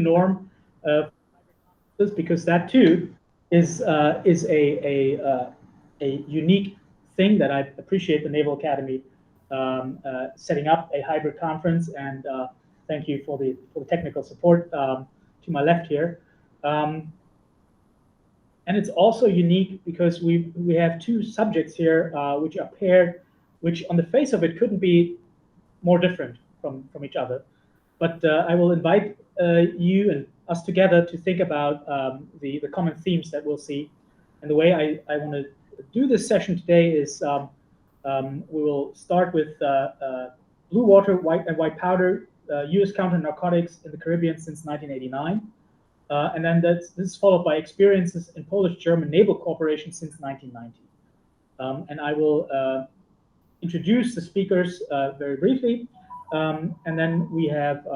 norm because that too is a unique thing that I appreciate the Naval Academy setting up a hybrid conference, and thank you for the technical support to my left here. And it's also unique because we have two subjects here which are paired, which on the face of it couldn't be more different from each other. But I will invite you and us together to think about the common themes that we'll see. And the way I want to do this session today is we will start with blue water, white powder, U.S. counter narcotics in the Caribbean since 1989. And then this is followed by experiences in Polish-German naval cooperation since 1990. And I will introduce the speakers very briefly, and then we have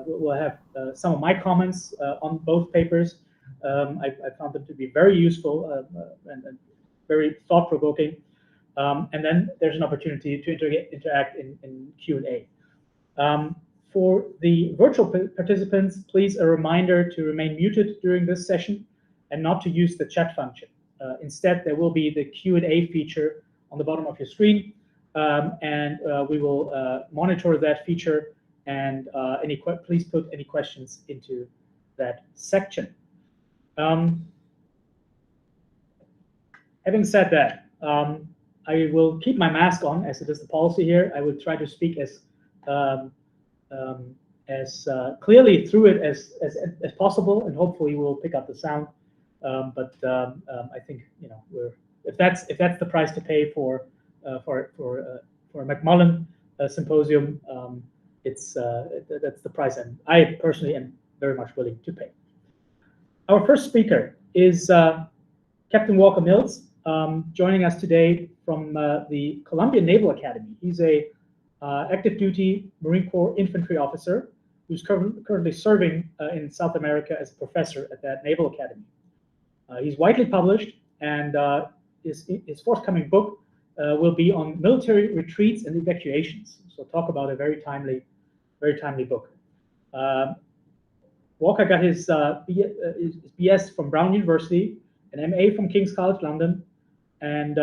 we'll have some of my comments on both papers. I found them to be very useful and very thought-provoking. And then there's an opportunity to interact in Q&A. For the virtual participants, please a reminder to remain muted during this session and not to use the chat function. Instead, there will be the Q&A feature on the bottom of your screen, and we will monitor that feature, and please put any questions into that section. Having said that, I will keep my mask on, as it is the policy here. I will try to speak as clearly through it as possible, and hopefully we'll pick up the sound. But I think if that's the price to pay for a Macmillan symposium, that's the price, and I personally am very much willing to pay. Our first speaker is Captain Walker Mills, joining us today from the Columbia Naval Academy. He's a active duty Marine Corps infantry officer who's currently serving in South America as a professor at that Naval Academy. He's widely published, and his forthcoming book will be on military retreats and evacuations. So talk about a very timely book. Walker got his BS from Brown University, an MA from King's College London, and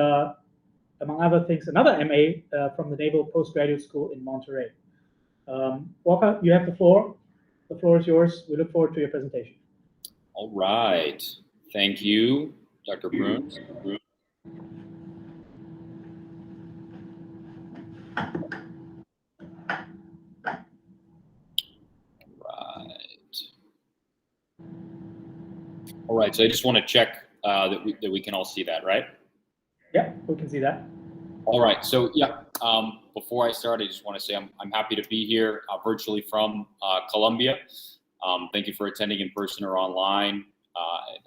among other things, another MA from the Naval Postgraduate School in Monterey. Walker, you have the floor. The floor is yours. We look forward to your presentation. All right. Thank you, Dr. Bruns. All right. So I just want to check that we can all see that, right? Yeah, we can see that. All right. So yeah, before I start, I just want to say I'm happy to be here virtually from Columbia. Thank you for attending in person or online.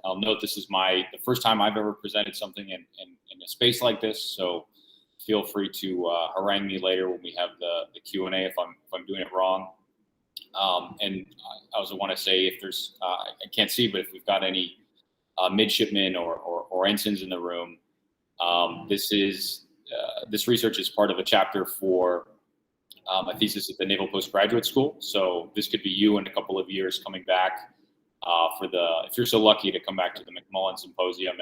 I'll note this is the first time I've ever presented something in a space like this. So feel free to harangue me later when we have the Q&A if I'm doing it wrong. And I also want to say, if there's I can't see, but if we've got any midshipmen or ensigns in the room, this research is part of a chapter for a thesis at the Naval Postgraduate School. So this could be you in a couple of years coming back if you're so lucky to come back to the Macmillan Symposium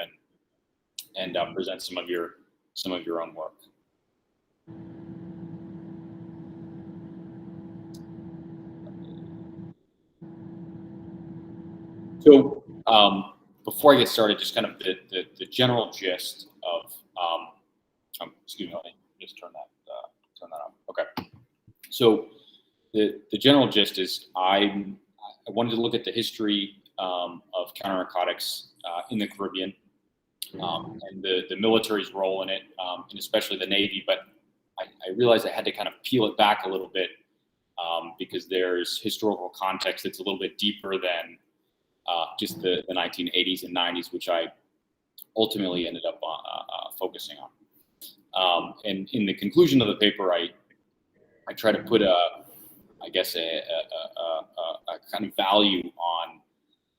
and present some of your own work. So before I get started, just kind of the general gist of excuse me, let me just turn that on. Okay. So the general gist is I wanted to look at the history of counter-narcotics in the Caribbean and the military's role in it, and especially the Navy. But I realized I had to kind of peel it back a little bit because there's historical context that's a little bit deeper than just the 1980s and 90s, which I ultimately ended up focusing on. And in the conclusion of the paper, I try to put a kind of value on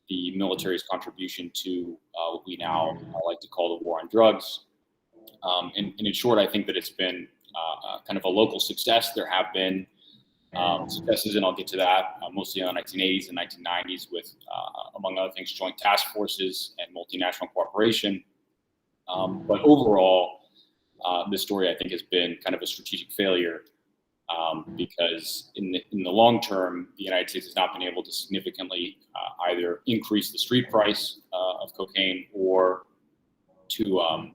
the military's contribution to what we now like to call the war on drugs. And in short, I think that it's been kind of a local success. There have been successes, and I'll get to that, mostly in the 1980s and 1990s with, among other things, joint task forces and multinational cooperation. But overall, this story, I think, has been kind of a strategic failure because in the long term, the United States has not been able to significantly either increase the street price of cocaine or to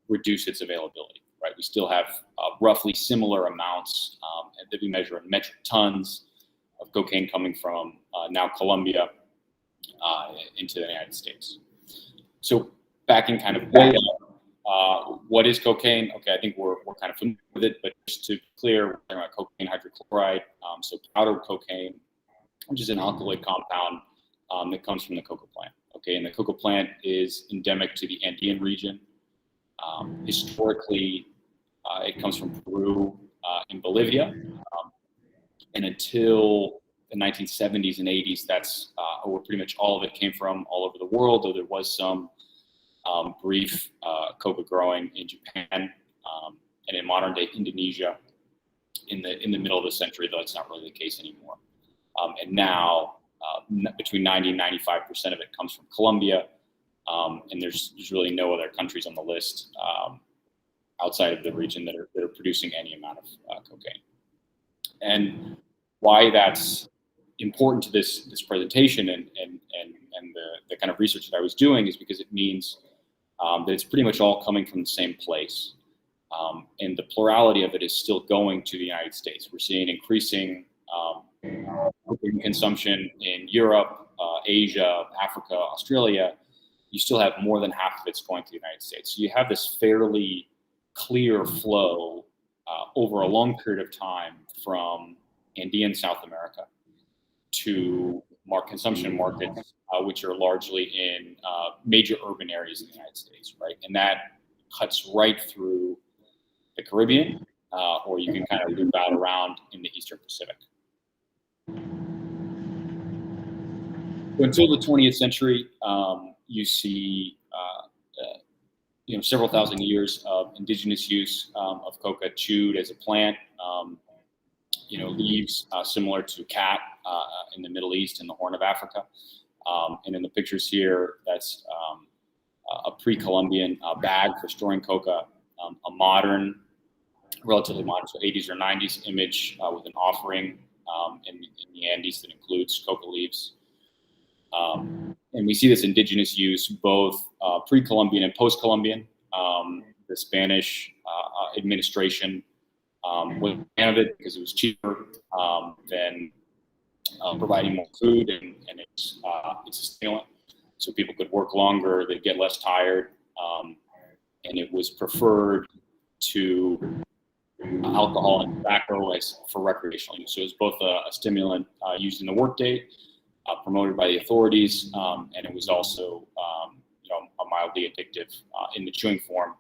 reduce its availability. Right, we still have roughly similar amounts that we measure in metric tons of cocaine coming from now Colombia into the United States. So backing kind of way up, what is cocaine? Okay, I think we're kind of familiar with it, but just to be clear, we're talking about cocaine hydrochloride, so powdered cocaine, which is an alkaloid compound that comes from the coca plant. Okay, and the coca plant is endemic to the Andean region. Historically, it comes from Peru and Bolivia, and until the 1970s and 80s, that's where pretty much all of it came from all over the world, though there was some brief coca growing in Japan and in modern day Indonesia in the middle of the century, though it's not really the case anymore. And now between 90 and 95% of it comes from Colombia, and there's really no other countries on the list outside of the region that are producing any amount of cocaine. And why that's important to this presentation and the kind of research that I was doing is because it means that it's pretty much all coming from the same place. And the plurality of it is still going to the United States. We're seeing increasing cocaine consumption in Europe, Asia, Africa, Australia. You still have more than half of it's going to the United States. So you have this fairly clear flow over a long period of time from Andean South America to consumption markets, which are largely in major urban areas in the United States, right? And that cuts right through the Caribbean, or you can kind of loop out around in the Eastern Pacific. So until the 20th century, you see several thousand years of indigenous use of coca chewed as a plant. Leaves similar to cat in the Middle East and the Horn of Africa. And in the pictures here, that's a pre-Columbian bag for storing coca, a modern, relatively modern, so 80s or 90s image with an offering in the Andes that includes coca leaves. And we see this indigenous use both pre-Columbian and post-Columbian. The Spanish administration was a fan of it because it was cheaper than providing more food, and it's a stimulant, so people could work longer, they'd get less tired, and it was preferred to alcohol and tobacco for recreational use. So it was both a stimulant used in the workday, promoted by the authorities, and it was also a mildly addictive in the chewing form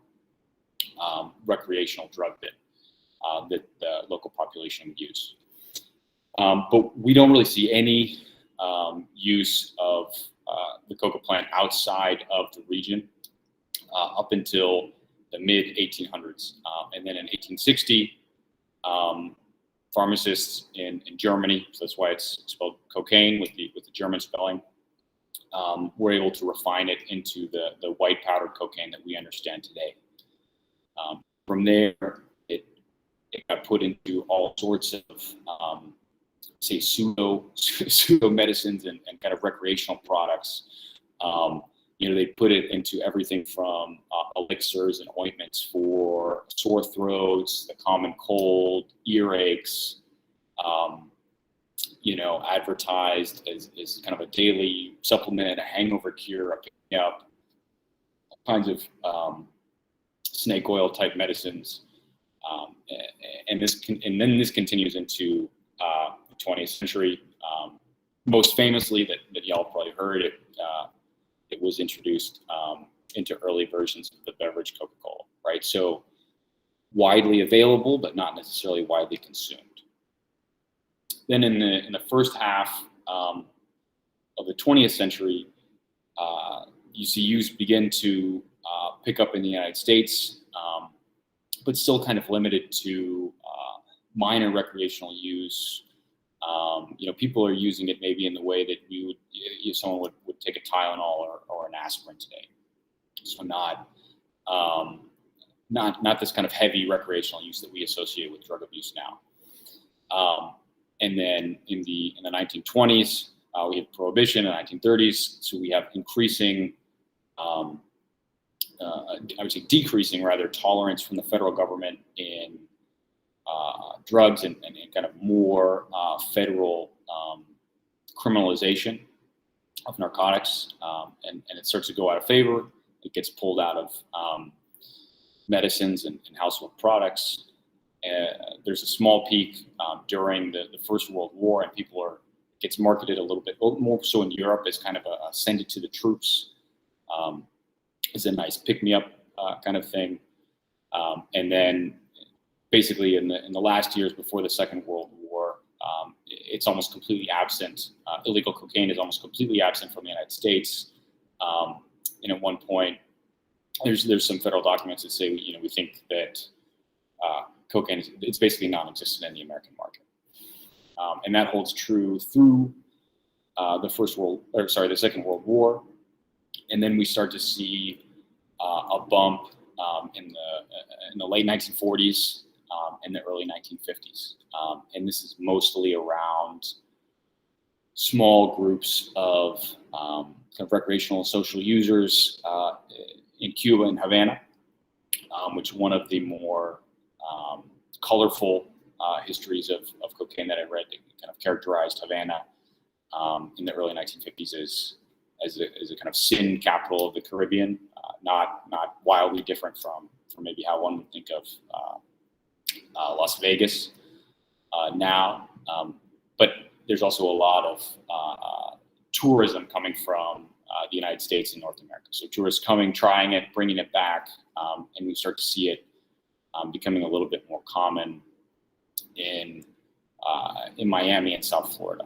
recreational drug that the local population would use. But we don't really see any use of the coca plant outside of the region up until the mid 1800s. And then in 1860, pharmacists in Germany, so that's why it's spelled cocaine with the German spelling, were able to refine it into the white powdered cocaine that we understand today. From there, it got put into all sorts of say pseudo medicines and kind of recreational products. They put it into everything from elixirs and ointments for sore throats, the common cold, earaches, advertised as kind of a daily supplement, a hangover cure, a pick-me-up, kinds of snake oil type medicines. And then this continues into the 20th century. Most famously, that y'all probably heard it, it was introduced into early versions of the beverage Coca-Cola, right? So widely available, but not necessarily widely consumed. Then in the first half of the 20th century, you see use begin to pick up in the United States, but still kind of limited to minor recreational use. People are using it maybe in the way that someone would take a Tylenol or an aspirin today. So not this kind of heavy recreational use that we associate with drug abuse now. And then in the 1920s, we have prohibition in the 1930s. So we have increasing, I would say decreasing rather, tolerance from the federal government in drugs and kind of more federal criminalization of narcotics. And it starts to go out of favor. It gets pulled out of medicines and household products. There's a small peak during the First World War, and gets marketed a little bit more so in Europe as kind of a send it to the troops, as a nice pick-me-up kind of thing. And then basically in the last years before the Second World War, it's almost completely absent. Illegal cocaine is almost completely absent from the United States. And at one point, there's some federal documents that say we think that cocaine it's basically non-existent in the American market, and that holds true through the Second World War, and then we start to see a bump in the late 1940s and the early 1950s, and this is mostly around small groups of kind of recreational social users in Cuba and Havana, which one of the more colorful histories of cocaine that I read that kind of characterized Havana in the early 1950s as a kind of sin capital of the Caribbean, not wildly different from maybe how one would think of Las Vegas now. But there's also a lot of tourism coming from the United States and North America. So tourists coming, trying it, bringing it back, and we start to see it becoming a little bit more common in Miami and South Florida.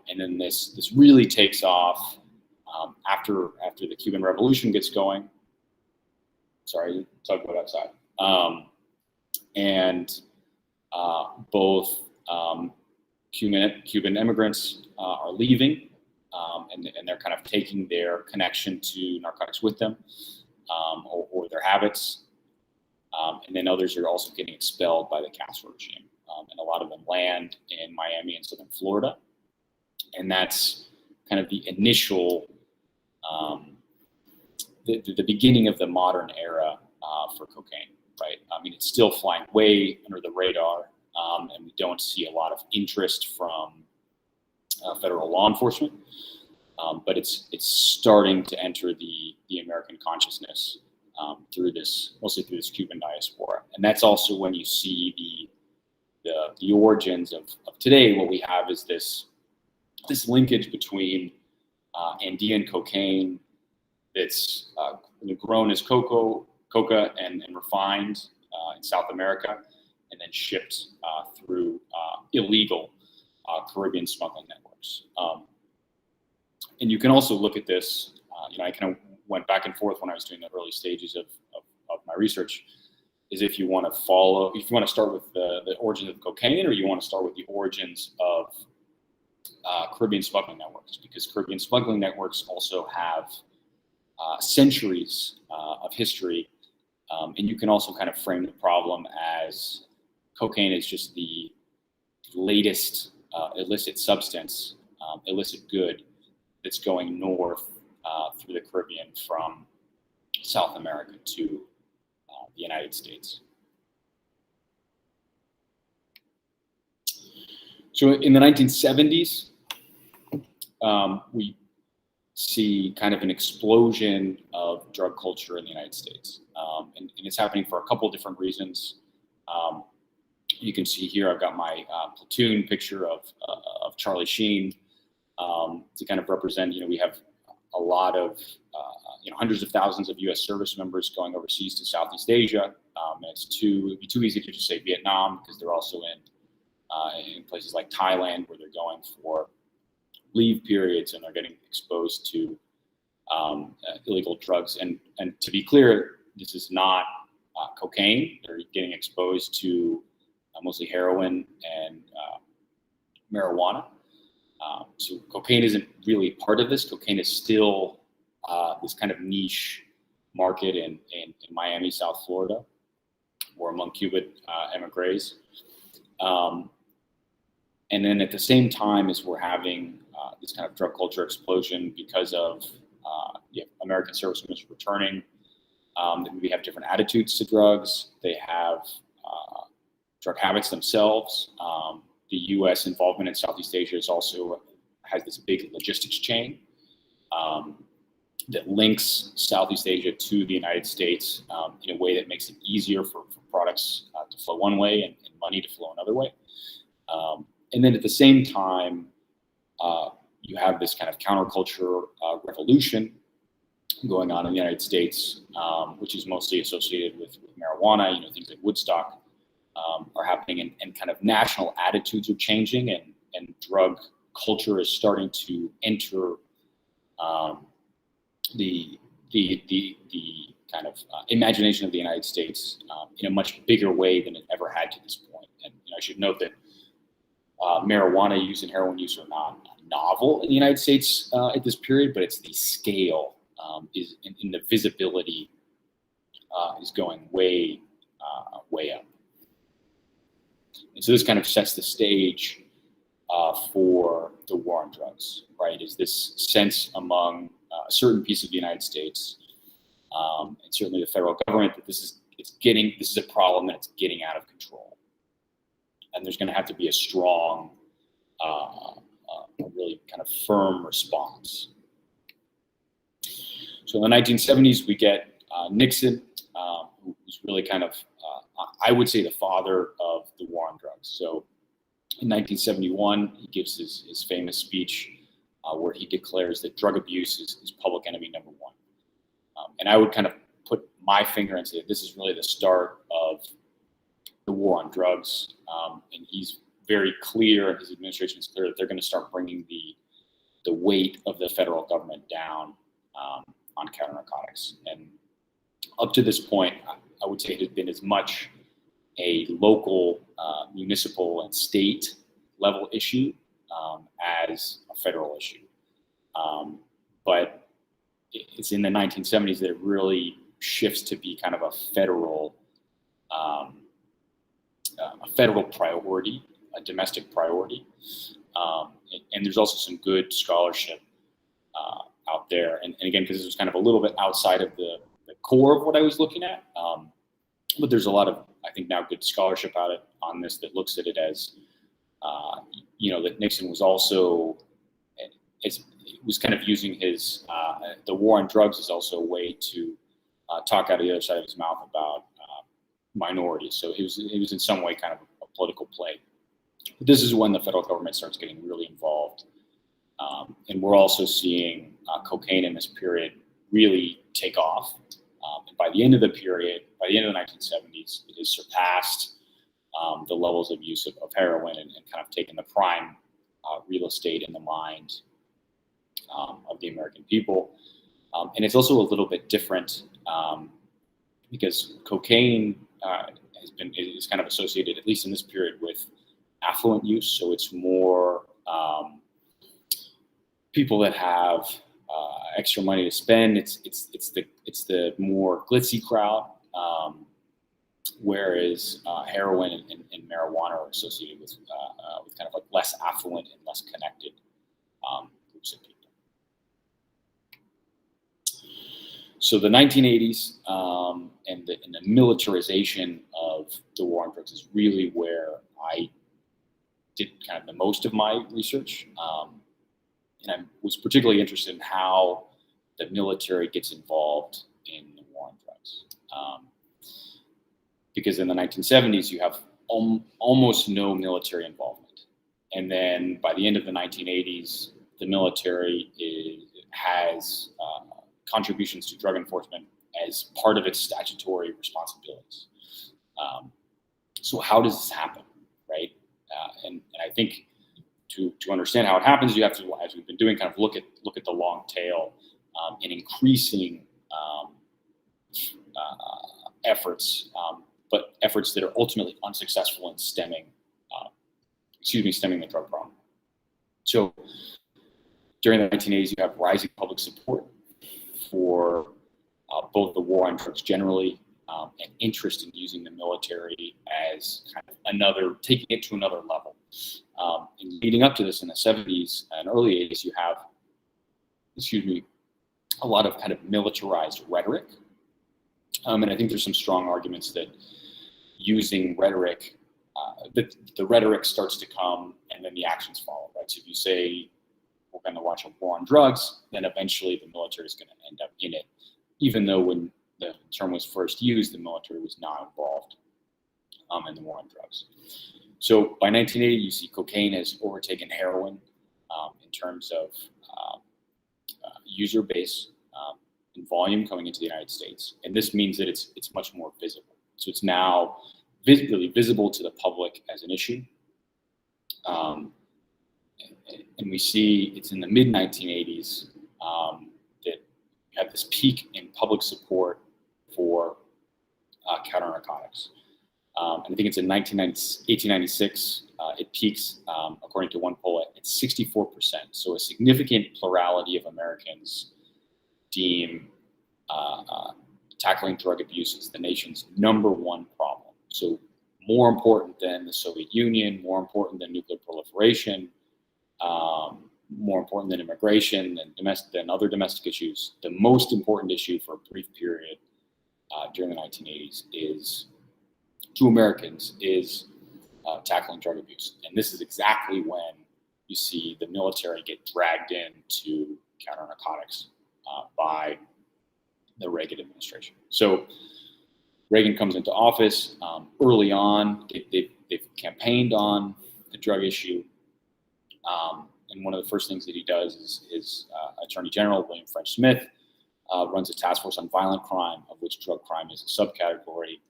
And then this really takes off after the Cuban Revolution gets going. Sorry, talk about outside. And both Cuban immigrants are leaving, and they're kind of taking their connection to narcotics with them, or their habits. And then others are also getting expelled by the Castro regime. And a lot of them land in Miami and southern Florida. And that's kind of the initial, the beginning of the modern era for cocaine, right? I mean, it's still flying way under the radar, and we don't see a lot of interest from federal law enforcement. But it's starting to enter the American consciousness mostly through this Cuban diaspora, and that's also when you see the origins of today. What we have is this linkage between Andean cocaine that's grown as coca and refined in South America, and then shipped through illegal Caribbean smuggling networks. And you can also look at this. I kind of went back and forth when I was doing the early stages of my research, is if you want to start with the origins of cocaine, or you want to start with the origins of Caribbean smuggling networks, because Caribbean smuggling networks also have centuries of history, and you can also kind of frame the problem as cocaine is just the latest illicit substance, illicit good that's going north through the Caribbean from South America to the United States. So in the 1970s, we see kind of an explosion of drug culture in the United States. And it's happening for a couple of different reasons. You can see here, I've got my platoon picture of Charlie Sheen to kind of represent, we have a lot of, hundreds of thousands of U.S. service members going overseas to Southeast Asia. It'd be too easy to just say Vietnam, because they're also in places like Thailand, where they're going for leave periods and they're getting exposed to illegal drugs. And to be clear, this is not cocaine. They're getting exposed to mostly heroin and marijuana. So cocaine isn't really part of this. Cocaine is still this kind of niche market in Miami, South Florida, or among Cuban emigres. And then at the same time as we're having this kind of drug culture explosion because of American servicemen returning, we have different attitudes to drugs. They have drug habits themselves. The U.S. involvement in Southeast Asia has this big logistics chain that links Southeast Asia to the United States in a way that makes it easier for products to flow one way and money to flow another way. And then at the same time, you have this kind of counterculture revolution going on in the United States, which is mostly associated with marijuana. Things like Woodstock are happening, and kind of national attitudes are changing, and drug culture is starting to enter the kind of imagination of the United States in a much bigger way than it ever had to this point. And I should note that marijuana use and heroin use are not novel in the United States at this period, but it's the scale is in the visibility is going way up. And so this kind of sets the stage for the war on drugs, right? Is this sense among a certain piece of the United States, and certainly the federal government, that this is a problem and it's getting out of control. And there's going to have to be a strong, really kind of firm response. So in the 1970s, we get Nixon, who's really kind of, I would say, the father of the war on drugs. So in 1971, he gives his famous speech where he declares that drug abuse is public enemy number one. And I would kind of put my finger and say this is really the start of the war on drugs. And he's very clear, and his administration is clear, that they're going to start bringing the weight of the federal government down on counter narcotics. And up to this point, I would say it has been as much a local, municipal, and state level issue as a federal issue. But it's in the 1970s that it really shifts to be kind of a federal priority, a domestic priority. And there's also some good scholarship out there. And again, because this was kind of a little bit outside of the core of what I was looking at. But there's a lot of, I think, now good scholarship on this that looks at it as, that Nixon was also, was kind of using his, the war on drugs as also a way to talk out of the other side of his mouth about minorities. So it was in some way kind of a political play. But this is when the federal government starts getting really involved. And we're also seeing cocaine in this period really take off. And by the end of the period, by the end of the 1970s, it has surpassed the levels of use of heroin and kind of taken the prime real estate in the mind of the American people. And it's also a little bit different because cocaine is kind of associated, at least in this period, with affluent use. So it's more people that have extra money to spend. It's the more glitzy crowd, whereas heroin and marijuana are associated with kind of like less affluent and less connected groups of people. So the 1980s and the militarization of the war on drugs is really where I did kind of the most of my research. And I was particularly interested in how the military gets involved in the war on drugs. Because in the 1970s, you have almost no military involvement. And then by the end of the 1980s, the military has contributions to drug enforcement as part of its statutory responsibilities. So how does this happen, right? And I think to understand how it happens, you have to, as we've been doing, kind of look at the long tail and increasing efforts but efforts that are ultimately unsuccessful in stemming the drug problem. So during the 1980s, you have rising public support for both the war on drugs generally and interest in using the military as kind of taking it to another level. And leading up to this in the 70s and early 80s, you have, a lot of kind of militarized rhetoric. And I think there's some strong arguments that using rhetoric, that the rhetoric starts to come and then the actions follow, right? So if you say we're going to launch a war on drugs, then eventually the military is going to end up in it, even though when the term was first used, the military was not involved in the war on drugs. So by 1980, you see cocaine has overtaken heroin in terms of user base and volume coming into the United States. And this means that it's much more visible. So it's now really visible to the public as an issue. And we see it's in the mid-1980s that you have this peak in public support for counter-narcotics. And I think it's in 1896, it peaks, according to one poll, at 64%. So a significant plurality of Americans deem tackling drug abuse as the nation's #1 problem. So more important than the Soviet Union, more important than nuclear proliferation, more important than immigration, than other domestic issues. The most important issue for a brief period during the 1980s to Americans is tackling drug abuse. And this is exactly when you see the military get dragged into counter-narcotics by the Reagan administration. So Reagan comes into office. Early on, they've campaigned on the drug issue. And one of the first things that he does is his Attorney General, William French Smith, runs a task force on violent crime, of which drug crime is a subcategory.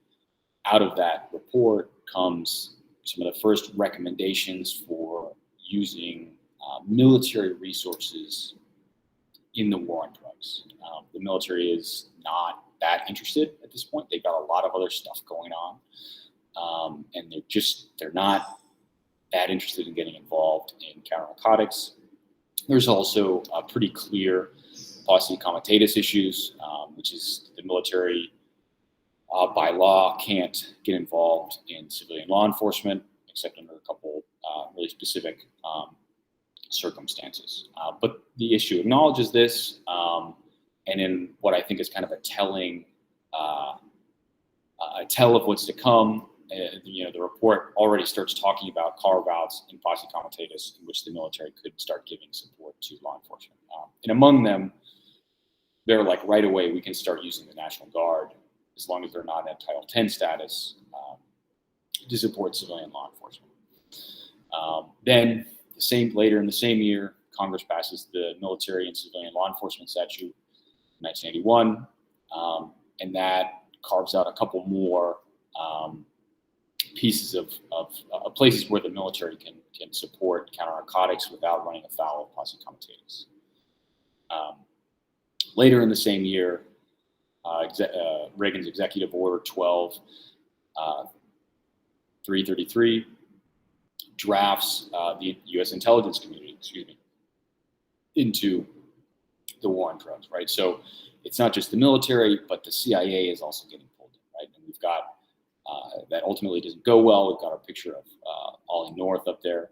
Out of that report comes some of the first recommendations for using military resources in the war on drugs. The military is not that interested at this point. They've got a lot of other stuff going on, and they're not that interested in getting involved in counter-narcotics. There's also pretty clear posse comitatus issues, which is the military by law can't get involved in civilian law enforcement, except under a couple really specific circumstances. But the issue acknowledges this, and in what I think is kind of a telling, a tell of what's to come. The report already starts talking about carve-outs in posse comitatus in which the military could start giving support to law enforcement. And among them, they're like, right away, we can start using the National Guard as long as they're not at Title X status to support civilian law enforcement. Then later in the same year, Congress passes the Military and Civilian Law Enforcement Statute in 1981, and that carves out a couple more pieces of places where the military can support counter-narcotics without running afoul of posse comitatus. Later in the same year, Reagan's Executive Order 12-333 drafts the U.S. intelligence community, into the war on drugs, right? So it's not just the military, but the CIA is also getting pulled in, right? And we've got that ultimately doesn't go well. We've got our picture of Ollie North up there,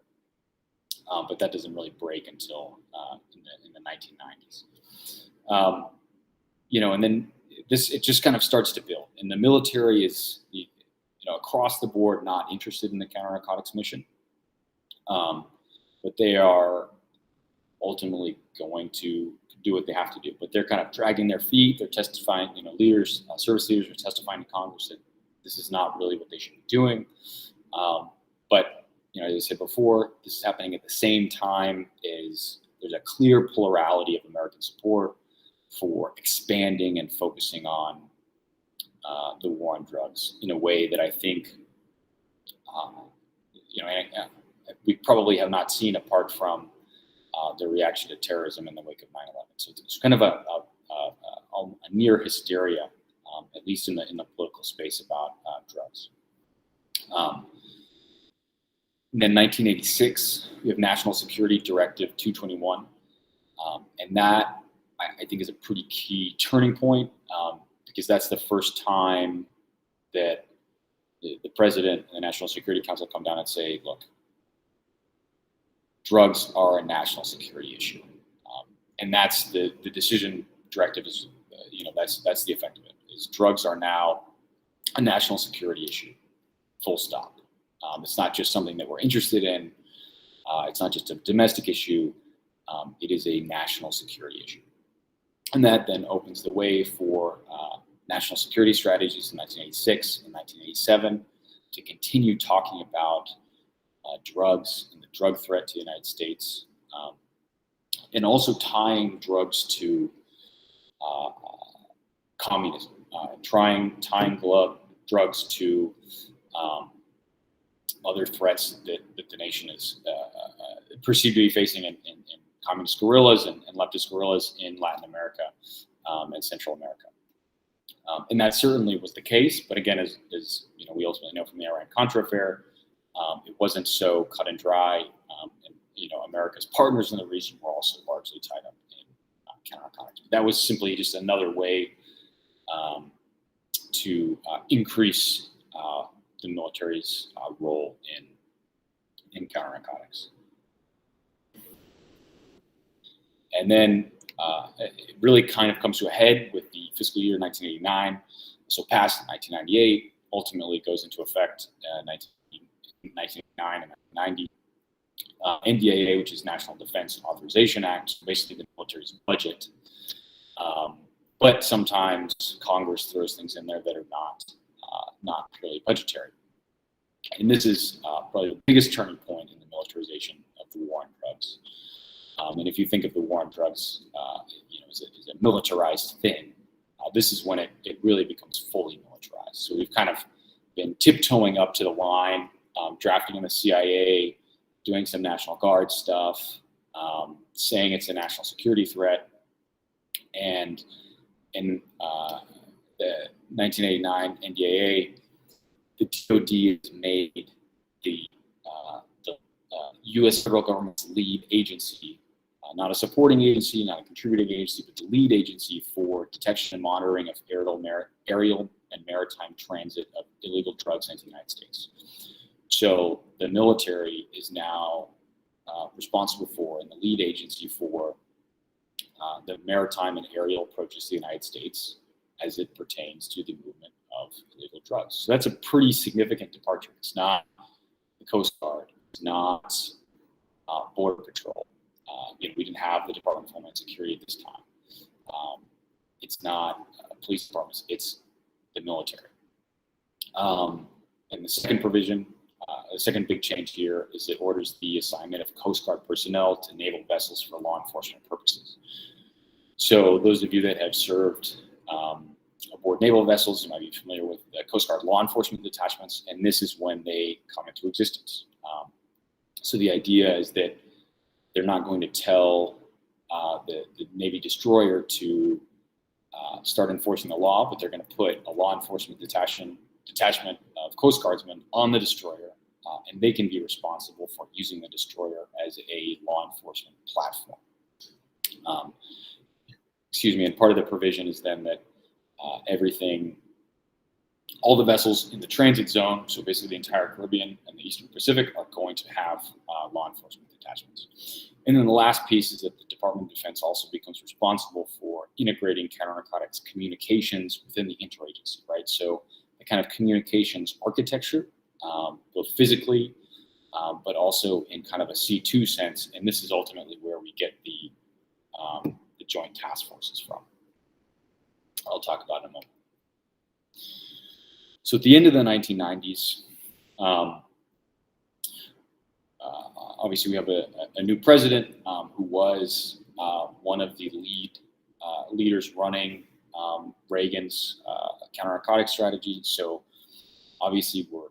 but that doesn't really break until in the 1990s. And then it just kind of starts to build, and the military is, across the board not interested in the counter-narcotics mission, but they are ultimately going to do what they have to do. But they're kind of dragging their feet. They're testifying. Service leaders are testifying to Congress that this is not really what they should be doing. But as I said before, this is happening at the same time as there's a clear plurality of American support for expanding and focusing on the war on drugs in a way that I think, we probably have not seen apart from the reaction to terrorism in the wake of 9/11. So it's kind of a near hysteria, at least in the political space, about drugs. And then 1986, we have National Security Directive 221. And that, I think, is a pretty key turning point because that's the first time that the president and the National Security Council come down and say, look, drugs are a national security issue. And that's the decision directive is, that's the effect of it, is drugs are now a national security issue, full stop. It's not just something that we're interested in. It's not just a domestic issue. It is a national security issue. And that then opens the way for national security strategies in 1986 and 1987 to continue talking about drugs and the drug threat to the United States, and also tying drugs to communism, tying drugs to other threats that the nation is perceived to be facing in communist guerrillas and leftist guerrillas in Latin America and Central America. And that certainly was the case, but again, as we ultimately know from the Iran-Contra affair, it wasn't so cut and dry. And America's partners in the region were also largely tied up in counter-narcotics. That was simply just another way to increase the military's role in counter-narcotics. And then it really kind of comes to a head with the fiscal year 1989. So passed in 1998, ultimately goes into effect in 1989 and 1990. NDAA, which is National Defense Authorization Act, basically the military's budget. But sometimes Congress throws things in there that are not purely budgetary. And this is probably the biggest turning point in the militarization of the war on drugs. And if you think of the war on drugs, as a militarized thing, this is when it really becomes fully militarized. So we've kind of been tiptoeing up to the line, drafting in the CIA, doing some National Guard stuff, saying it's a national security threat. And in the 1989 NDAA, the DoD has made the U.S. federal government's lead agency, not a supporting agency, not a contributing agency, but the lead agency for detection and monitoring of aerial and maritime transit of illegal drugs into the United States. So the military is now responsible for and the lead agency for the maritime and aerial approaches to the United States as it pertains to the movement of illegal drugs. So that's a pretty significant departure. It's not the Coast Guard. It's not Border Patrol. We didn't have the Department of Homeland Security at this time. It's not police departments. It's the military. And the second provision, the second big change here is it orders the assignment of Coast Guard personnel to naval vessels for law enforcement purposes. So those of you that have served aboard naval vessels, you might be familiar with the Coast Guard law enforcement detachments, and this is when they come into existence. So the idea is that they're not going to tell the Navy destroyer to start enforcing the law, but they're going to put a law enforcement detachment of Coast Guardsmen on the destroyer, and they can be responsible for using the destroyer as a law enforcement platform. And part of the provision is then that all the vessels in the transit zone, so basically the entire Caribbean and the Eastern Pacific, are going to have law enforcement detachments. And then the last piece is that the Department of Defense also becomes responsible for integrating counter-narcotics communications within the interagency, right? So the kind of communications architecture, both physically, but also in kind of a C2 sense. And this is ultimately where we get the joint task forces from. I'll talk about in a moment. So at the end of the 1990s, obviously we have a new president who was one of the leaders running Reagan's counter-narcotics strategy. So obviously we're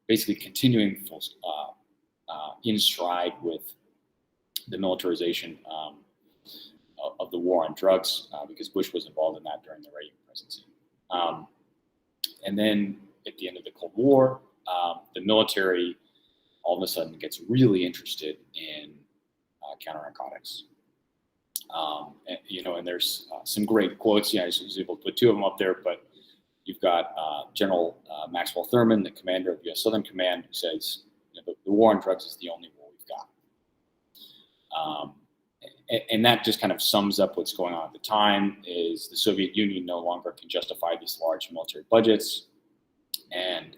basically continuing in stride with the militarization of the war on drugs because Bush was involved in that during the Reagan presidency. And then at the end of the Cold War, the military all of a sudden gets really interested in counternarcotics. And there's some great quotes. I was able to put two of them up there, but you've got General Maxwell Thurman, the commander of U.S. Southern Command, who says, the war on drugs is the only war we've got. And that just kind of sums up what's going on at the time. Is the Soviet Union no longer can justify these large military budgets, and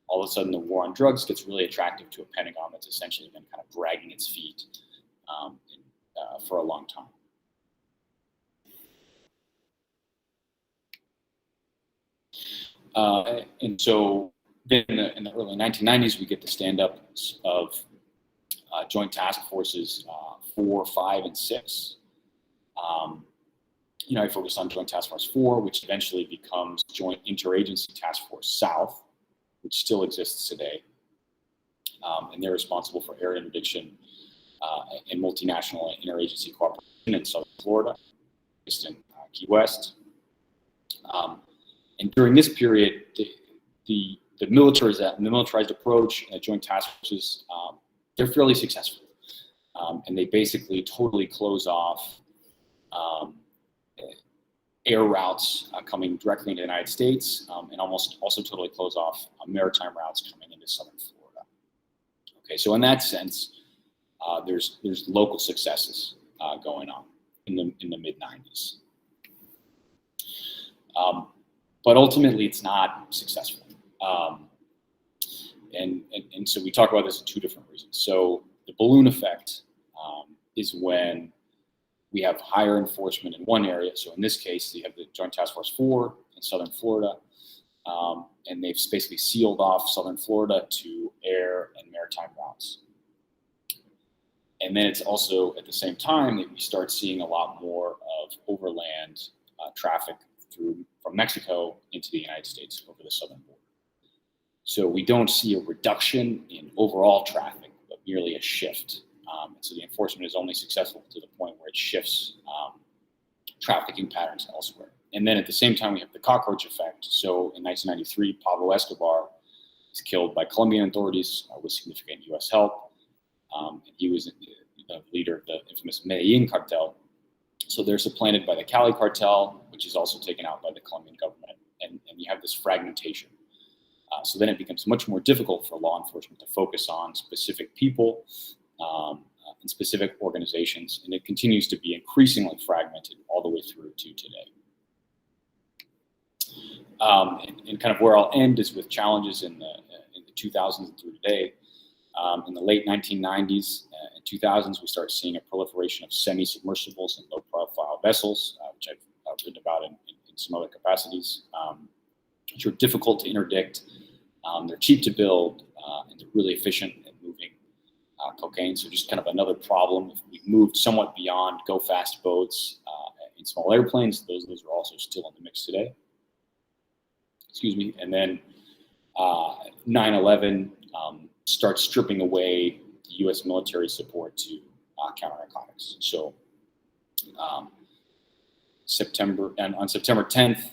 all of a sudden the war on drugs gets really attractive to a Pentagon that's essentially been kind of dragging its feet for a long time. And so then in the early 1990s, we get the stand-up of joint task forces 4, 5, and 6. I focused on Joint Task Force 4, which eventually becomes Joint Interagency Task Force South, which still exists today. And they're responsible for area interdiction and multinational and interagency cooperation in Southern Florida, based in Key West. And during this period, the militarized approach and joint task forces, they're fairly successful. And they basically totally close off air routes coming directly into the United States, and almost also totally close off maritime routes coming into Southern Florida. Okay, so in that sense, there's local successes going on in the mid 90s. But ultimately, it's not successful. And so we talk about this for two different reasons. So the balloon effect is when we have higher enforcement in one area. So in this case, you have the Joint Task Force 4 in Southern Florida, and they've basically sealed off Southern Florida to air and maritime routes. And then it's also at the same time that we start seeing a lot more of overland traffic from Mexico into the United States over the southern border. So we don't see a reduction in overall traffic, but merely a shift. And so the enforcement is only successful to the point where it shifts trafficking patterns elsewhere. And then at the same time, we have the cockroach effect. So in 1993, Pablo Escobar is killed by Colombian authorities with significant U.S. help. He was the leader of the infamous Medellin cartel. So they're supplanted by the Cali cartel, which is also taken out by the Colombian government. And you have this fragmentation. So then it becomes much more difficult for law enforcement to focus on specific people and specific organizations. And it continues to be increasingly fragmented all the way through to today. And kind of where I'll end is with challenges in the 2000s and through today. In the late 1990s and 2000s, we start seeing a proliferation of semi-submersibles and low-profile vessels, which I've written about in some other capacities, which are difficult to interdict. They're cheap to build, and they're really efficient at moving cocaine. So just kind of another problem. If we've moved somewhat beyond go-fast boats in small airplanes, those are also still in the mix today. Excuse me. And then 9/11 starts stripping away the U.S. military support to counternarcotics. So on September 10th,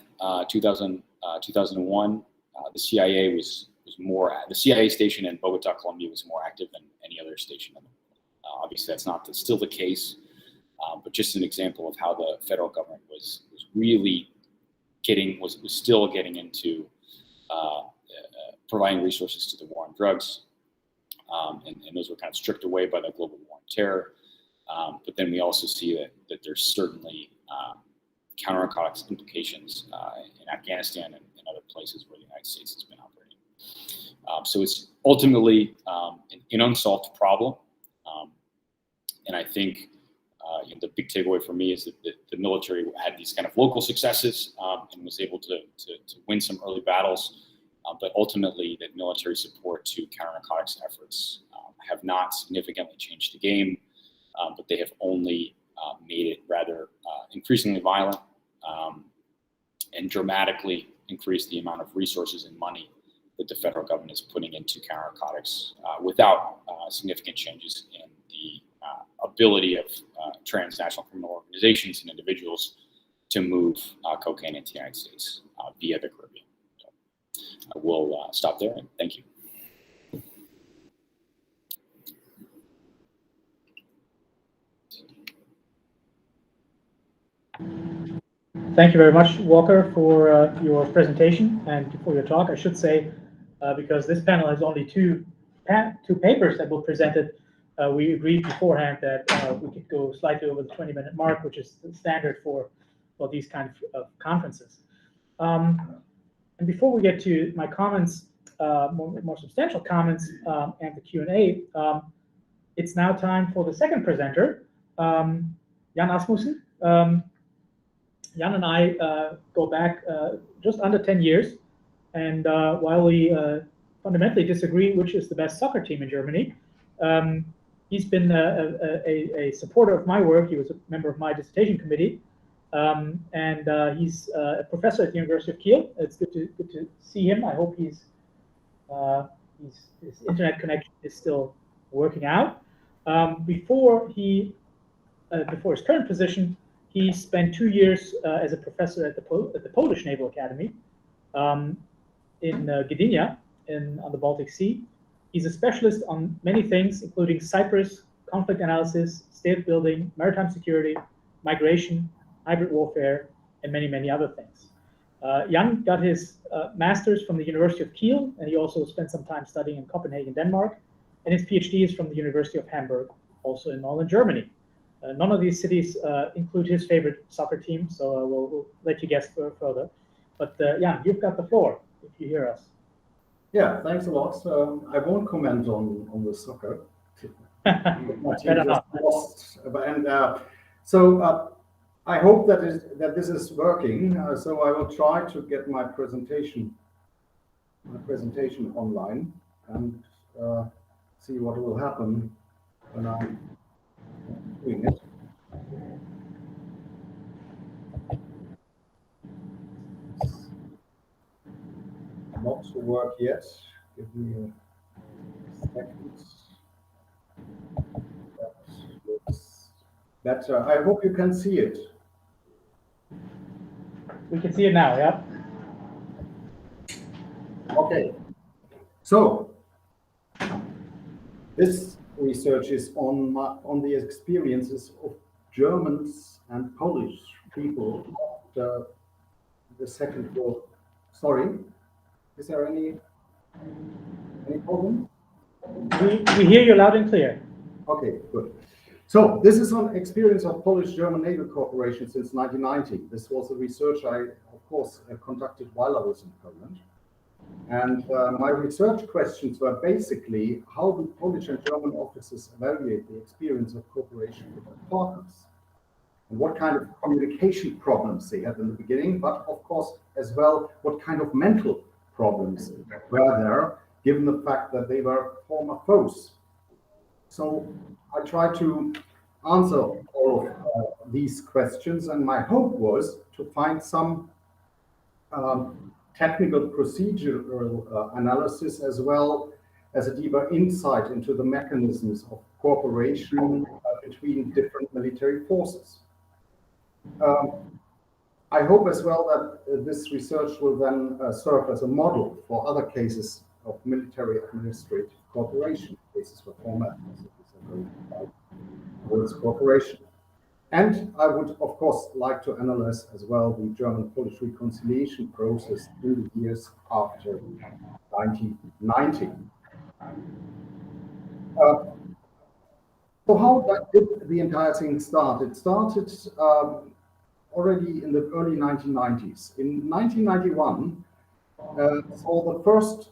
2001, the CIA the CIA station in Bogota, Colombia, was more active than any other station in the world. Obviously, that's not still the case, but just an example of how the federal government was really still getting into providing resources to the war on drugs. And those were kind of stripped away by the global war on terror. But then we also see that there's certainly counternarcotics implications in Afghanistan and other places where the United States has been operating. So it's ultimately an unsolved problem. And I think the big takeaway for me is that the military had these kind of local successes and was able to win some early battles. But ultimately, that military support to counternarcotics efforts have not significantly changed the game, but they have only made it rather increasingly violent and dramatically increased the amount of resources and money that the federal government is putting into counternarcotics without significant changes in the ability of transnational criminal organizations and individuals to move cocaine into the United States via the Caribbean. I will stop there, and thank you. Thank you very much, Walker, for your presentation and for your talk. I should say, because this panel has only two papers that were presented, we agreed beforehand that we could go slightly over the 20-minute mark, which is the standard for these kind of conferences. And before we get to my comments, more substantial comments and the Q&A, it's now time for the second presenter, Jan Asmussen. Jan and I go back just under 10 years, and while we fundamentally disagree which is the best soccer team in Germany, he's been a supporter of my work. He was a member of my dissertation committee, and he's a professor at the University of Kiel. It's good to see him. I hope his internet connection is still working out. Before his current position, he spent 2 years as a professor at the Polish Naval Academy in Gdynia on the Baltic Sea. He's a specialist on many things, including Cyprus, conflict analysis, state building, maritime security, migration, hybrid warfare, and many, many other things. Jan got his master's from the University of Kiel, and he also spent some time studying in Copenhagen, Denmark, and his PhD is from the University of Hamburg, also in northern Germany. None of these cities include his favorite soccer team, so we'll let you guess further. But Jan, you've got the floor if you hear us. Yeah, thanks a lot. I won't comment on the soccer. My team just lost, and I hope that this is working. So I will try to get my presentation online and see what will happen when I'm doing it. Not to work yet. Give me a second. That looks better. I hope you can see it. We can see it now, yeah? Okay. So this research is on the experiences of Germans and Polish people after the Second World. Sorry, is there any problem? We hear you loud and clear. Okay, good. So this is on experience of Polish-German naval cooperation since 1990. This was a research I, of course, conducted while I was in Poland. And my research questions were basically, how do Polish and German officers evaluate the experience of cooperation with their partners? And what kind of communication problems they had in the beginning, but of course, as well, what kind of mental problems were there, given the fact that they were former foes. So I tried to answer all of these questions, and my hope was to find some technical procedural analysis, as well as a deeper insight into the mechanisms of cooperation between different military forces. I hope as well that this research will then serve as a model for other cases of military administrative cooperation, cases where former officers are going towards cooperation. And I would, of course, like to analyze as well the German-Polish reconciliation process in the years after 1990. So how did the entire thing start? It started already in the early 1990s. In 1991, saw the first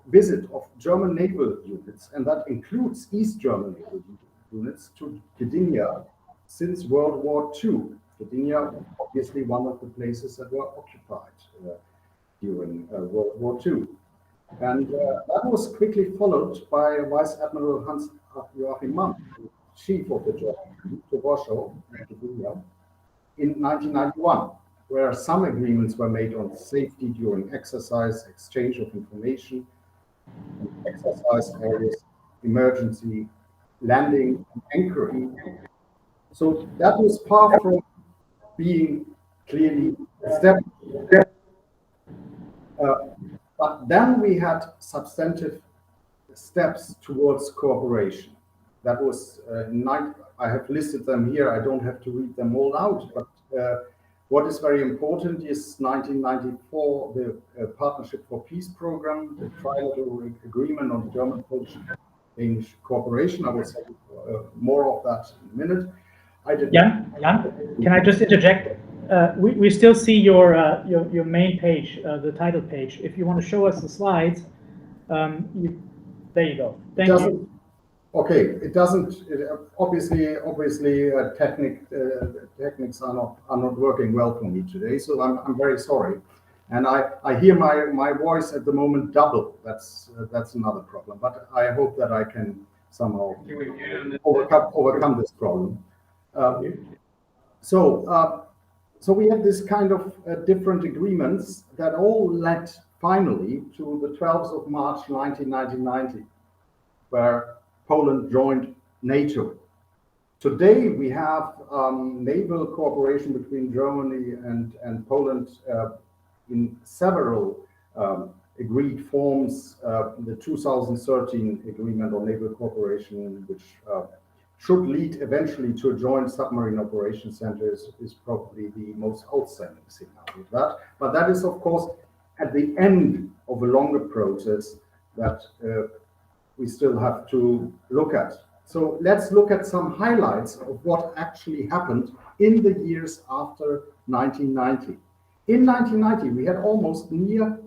visit of German naval units, and that includes East German naval units, to Gdynia since World War II. Gdynia, obviously, one of the places that were occupied during World War II. And that was quickly followed by Vice Admiral Hans-Joachim Mann, chief of the German fleet, to Warsaw, Gdynia, in 1991, where some agreements were made on safety during exercise, exchange of information, exercise areas, emergency landing, and anchoring. So that was far from being clearly established. But then we had substantive steps towards cooperation. That was I have listed them here. I don't have to read them all out, but What is very important is 1994, the Partnership for Peace program, the trilateral agreement on German-Polish-Danish cooperation. I will say more of that in a minute. Jan, can I just interject? We still see your main page, the title page. If you want to show us the slides, there you go. Thank you. Okay, it doesn't. Obviously, techniques are not working well for me today, so I'm very sorry. And I hear my voice at the moment double. That's another problem. But I hope that I can somehow overcome this problem. So we have this kind of different agreements that all led finally to the 12th of March 1990, where Poland joined NATO. Today we have naval cooperation between Germany and Poland in several agreed forms. The 2013 agreement on naval cooperation, which should lead eventually to a joint submarine operation center, is probably the most outstanding thing out of that. But that is, of course, at the end of a longer process that we still have to look at. So let's look at some highlights of what actually happened in the years after 1990. In 1990, we had almost near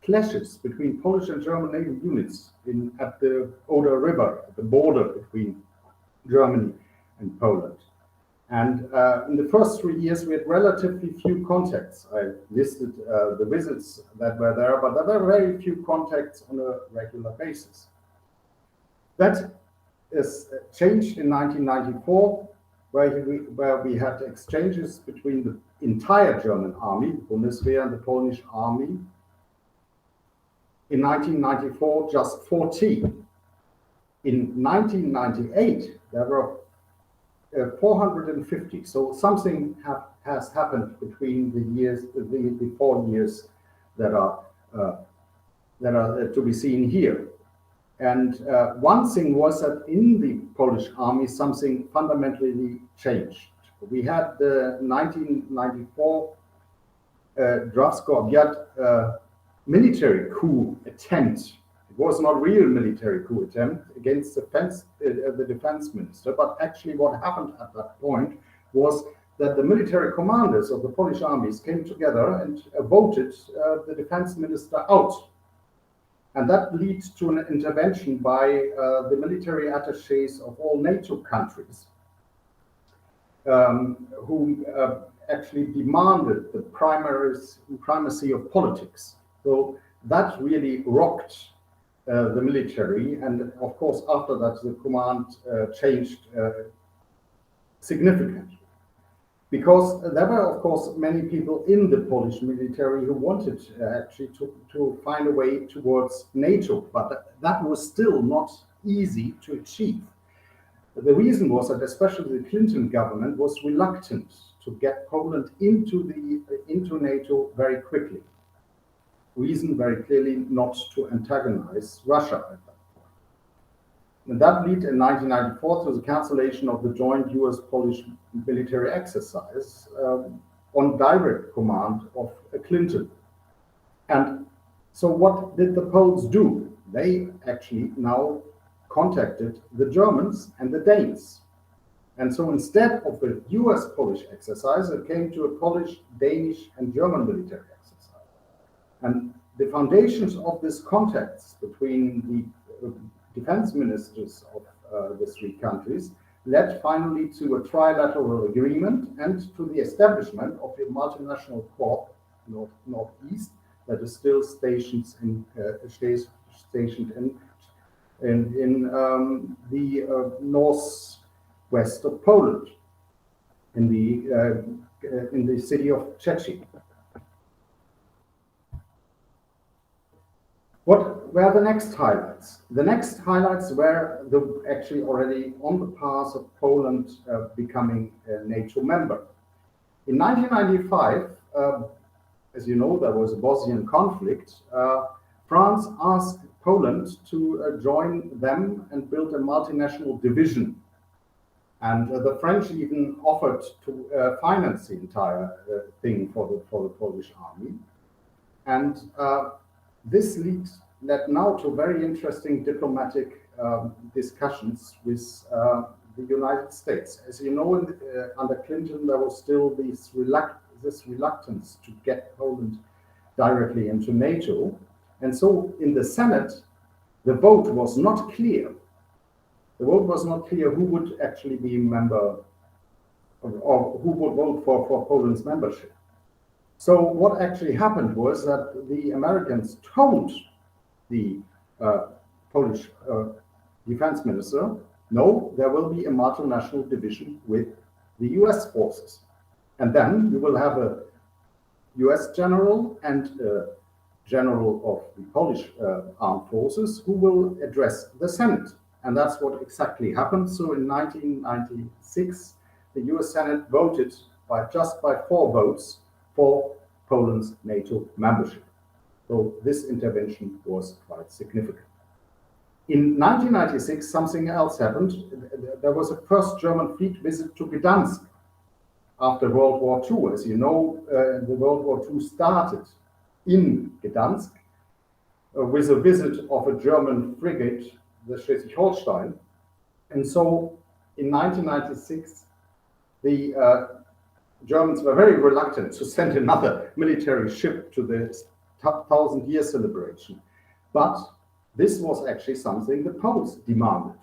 clashes between Polish and German naval units at the Oder River, at the border between Germany and Poland. And in the first 3 years, we had relatively few contacts. I listed the visits that were there, but there were very few contacts on a regular basis. That is changed in 1994, where we had exchanges between the entire German army, the Bundeswehr, and the Polish army. In 1994, just 14. In 1998, there were 450. So something has happened between the 4 years that are to be seen here. And one thing was that in the Polish army, something fundamentally changed. We had the 1994 Drawsko-Obiad military coup attempt. It was not a real military coup attempt against the defense minister, but actually what happened at that point was that the military commanders of the Polish armies came together and voted the defense minister out. And that leads to an intervention by the military attachés of all NATO countries, who actually demanded the primacy of politics. So that really rocked the military, and of course after that the command changed significantly. Because there were, of course, many people in the Polish military who wanted actually to find a way towards NATO, but that was still not easy to achieve. The reason was that especially the Clinton government was reluctant to get Poland into NATO very quickly. Reason very clearly not to antagonize Russia at that point. And that led in 1994 to the cancellation of the joint US-Polish military exercise on direct command of Clinton. And so what did the Poles do? They actually now contacted the Germans and the Danes. And so instead of the US-Polish exercise, it came to a Polish, Danish, and German military exercise. And the foundations of these contacts between the defense ministers of the three countries led finally to a trilateral agreement and to the establishment of a multinational corps, Northeast, that is still stationed in the northwest of Poland, in the city of Szczecin. What were the next highlights? The next highlights were actually already on the path of Poland becoming a NATO member. In 1995, as you know, there was a Bosnian conflict. France asked Poland to join them and build a multinational division And the French even offered to finance the entire thing for the Polish army. And this led now to very interesting diplomatic discussions with the United States. As you know, under Clinton, there was still this reluctance to get Poland directly into NATO. And so in the Senate, the vote was not clear. The vote was not clear who would actually be a member or who would vote for Poland's membership. So what actually happened was that the Americans told the Polish defense minister, no, there will be a multinational division with the US forces. And then you will have a US general and a general of the Polish armed forces who will address the Senate. And that's what exactly happened. So in 1996, the US Senate voted just by 4 votes for Poland's NATO membership. So this intervention was quite significant. In 1996, something else happened. There was a first German fleet visit to Gdansk after World War II. As you know, the World War II started in Gdansk with a visit of a German frigate, the Schleswig-Holstein. And so in 1996, the Germans were very reluctant to send another military ship to the 1,000-year celebration. But this was actually something the Poles demanded.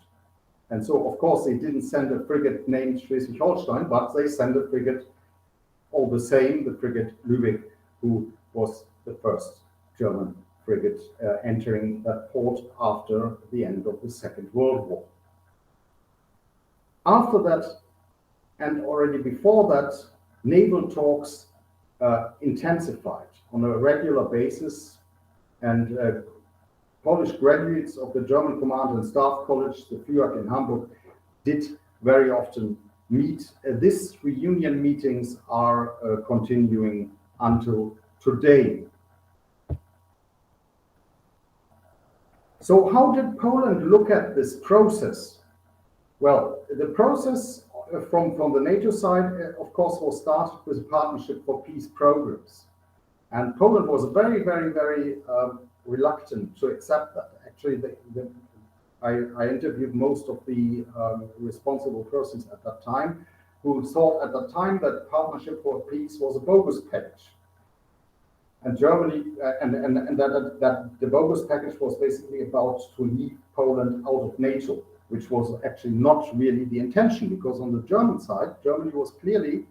And so, of course, they didn't send a frigate named Schleswig-Holstein, but they sent a frigate all the same, the frigate Lübeck, who was the first German frigate entering that port after the end of the Second World War. After that, and already before that, naval talks intensified on a regular basis, and Polish graduates of the German Command and Staff College, the FUAC in Hamburg, did very often meet. These reunion meetings are continuing until today. So how did Poland look at this process? Well, the process from the NATO side, of course, was started with a Partnership for Peace programs. And Poland was very, very, very reluctant to accept that. Actually, I interviewed most of the responsible persons at that time who thought at that time that Partnership for Peace was a bogus package. And Germany, and that the bogus package was basically about to leave Poland out of NATO, which was actually not really the intention, because on the German side, Germany was clearly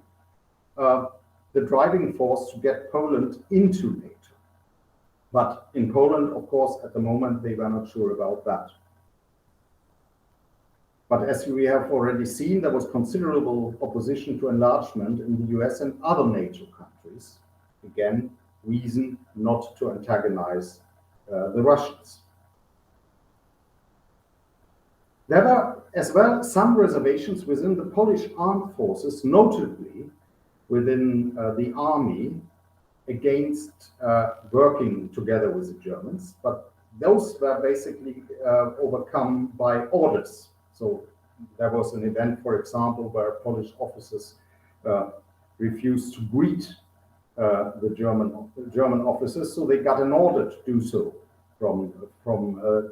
the driving force to get Poland into NATO. But in Poland, of course, at the moment, they were not sure about that. But as we have already seen, there was considerable opposition to enlargement in the US and other NATO countries. Again, reason not to antagonize the Russians. There were as well some reservations within the Polish armed forces, notably within the army, against working together with the Germans, but those were basically overcome by orders. So there was an event, for example, where Polish officers refused to greet the German officers, so they got an order to do so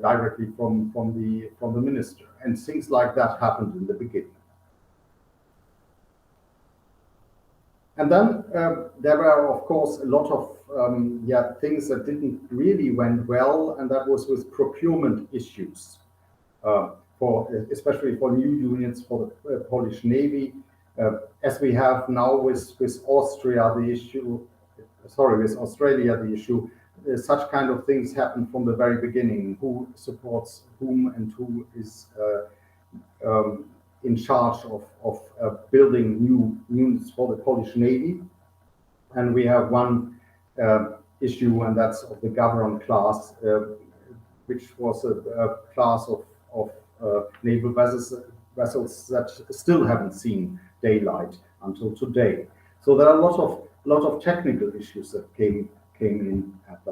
directly from the minister, and things like that happened in the beginning. And then there were, of course, a lot of things that didn't really went well, and that was with procurement issues, especially for new units for the Polish Navy, as we have now with Austria the issue. With Australia the issue. Such kind of things happen from the very beginning. Who supports whom and who is in charge of building new units for the Polish Navy. And we have one issue, and that's of the Gavron class, which was a class of naval vessels that still haven't seen daylight until today. So there are a lot of technical issues that came in at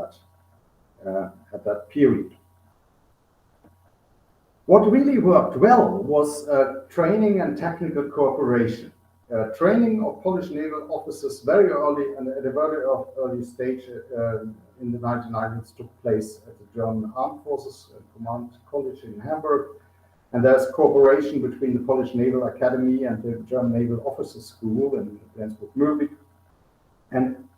that period. What really worked well was training and technical cooperation. Training of Polish naval officers very early and at a very early stage in the 1990s took place at the German Armed Forces Command College in Hamburg. And there's cooperation between the Polish Naval Academy and the German Naval Officers School in Flensburg-Mürwik. And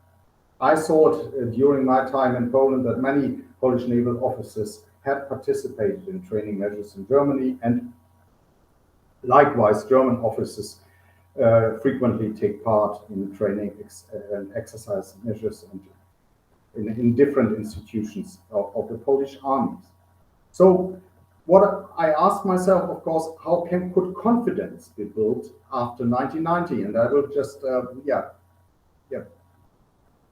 I saw it during my time in Poland that many Polish naval officers had participated in training measures in Germany, and likewise German officers frequently take part in training and exercise measures and in different institutions of the Polish armies. So what I asked myself, of course, how could confidence be built after 1990? And I will just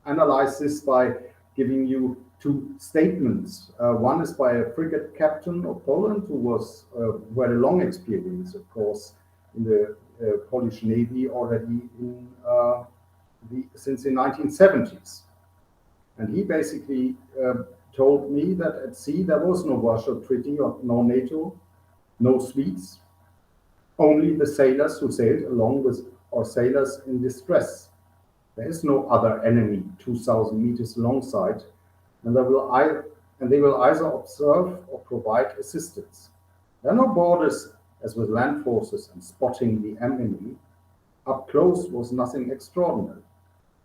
analyze this by giving you two statements. One is by a frigate captain of Poland who was who had a long experience, of course, in the Polish Navy already since the 1970s. And he basically told me that at sea there was no Warsaw Treaty or no NATO, no Swedes, only the sailors who sailed along with our sailors in distress. There is no other enemy 2,000 meters alongside, and they will either observe or provide assistance. There are no borders as with land forces and spotting the enemy. Up close was nothing extraordinary.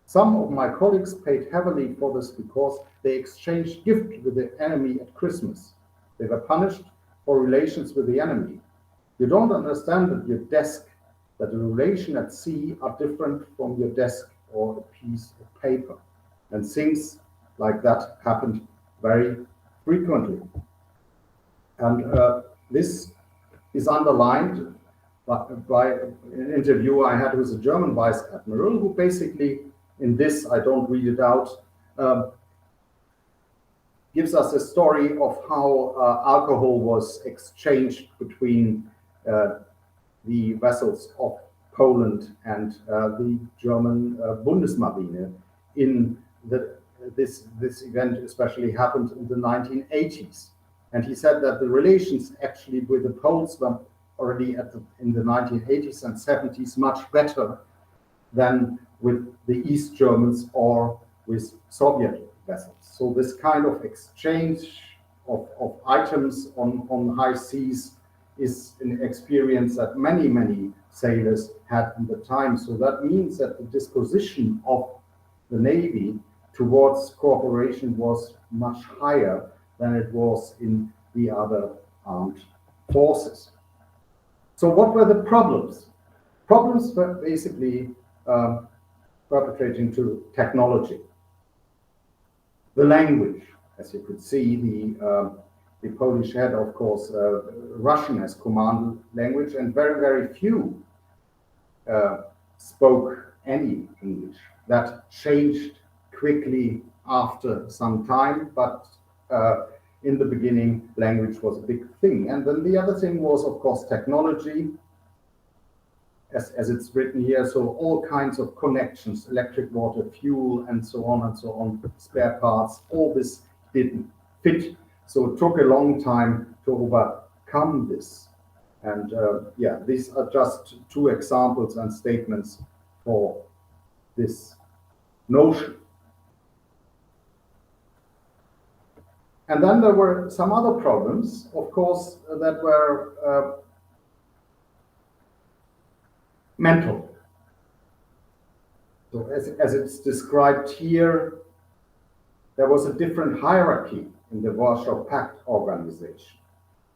Some of my colleagues paid heavily for this because they exchanged gifts with the enemy at Christmas. They were punished for relations with the enemy. You don't understand that your desk, that the relation at sea are different from your desk or a piece of paper. And things like that happened very frequently. And this is underlined by an interview I had with a German vice admiral who basically, in this, I don't read it out, gives us a story of how alcohol was exchanged between the vessels of Poland and the German Bundesmarine in this event especially happened in the 1980s. And he said that the relations actually with the Poles were already in the 1980s and 70s much better than with the East Germans or with Soviet vessels. So this kind of exchange of items on high seas is an experience that many sailors had in the time. So that means that the disposition of the Navy towards cooperation was much higher than it was in the other armed forces. So what were the problems? Problems were basically perpetrating to technology. The language, as you could see, the Polish had, of course, Russian as command language, and very few spoke any English. That changed quickly after some time, but in the beginning, language was a big thing. And then the other thing was, of course, technology, as it's written here. So all kinds of connections, electric, water, fuel, and so on, spare parts, all this didn't fit. So it took a long time to overcome this. And these are just two examples and statements for this notion. And then there were some other problems, of course, that were mental. So as it's described here, there was a different hierarchy in the Warsaw Pact organization.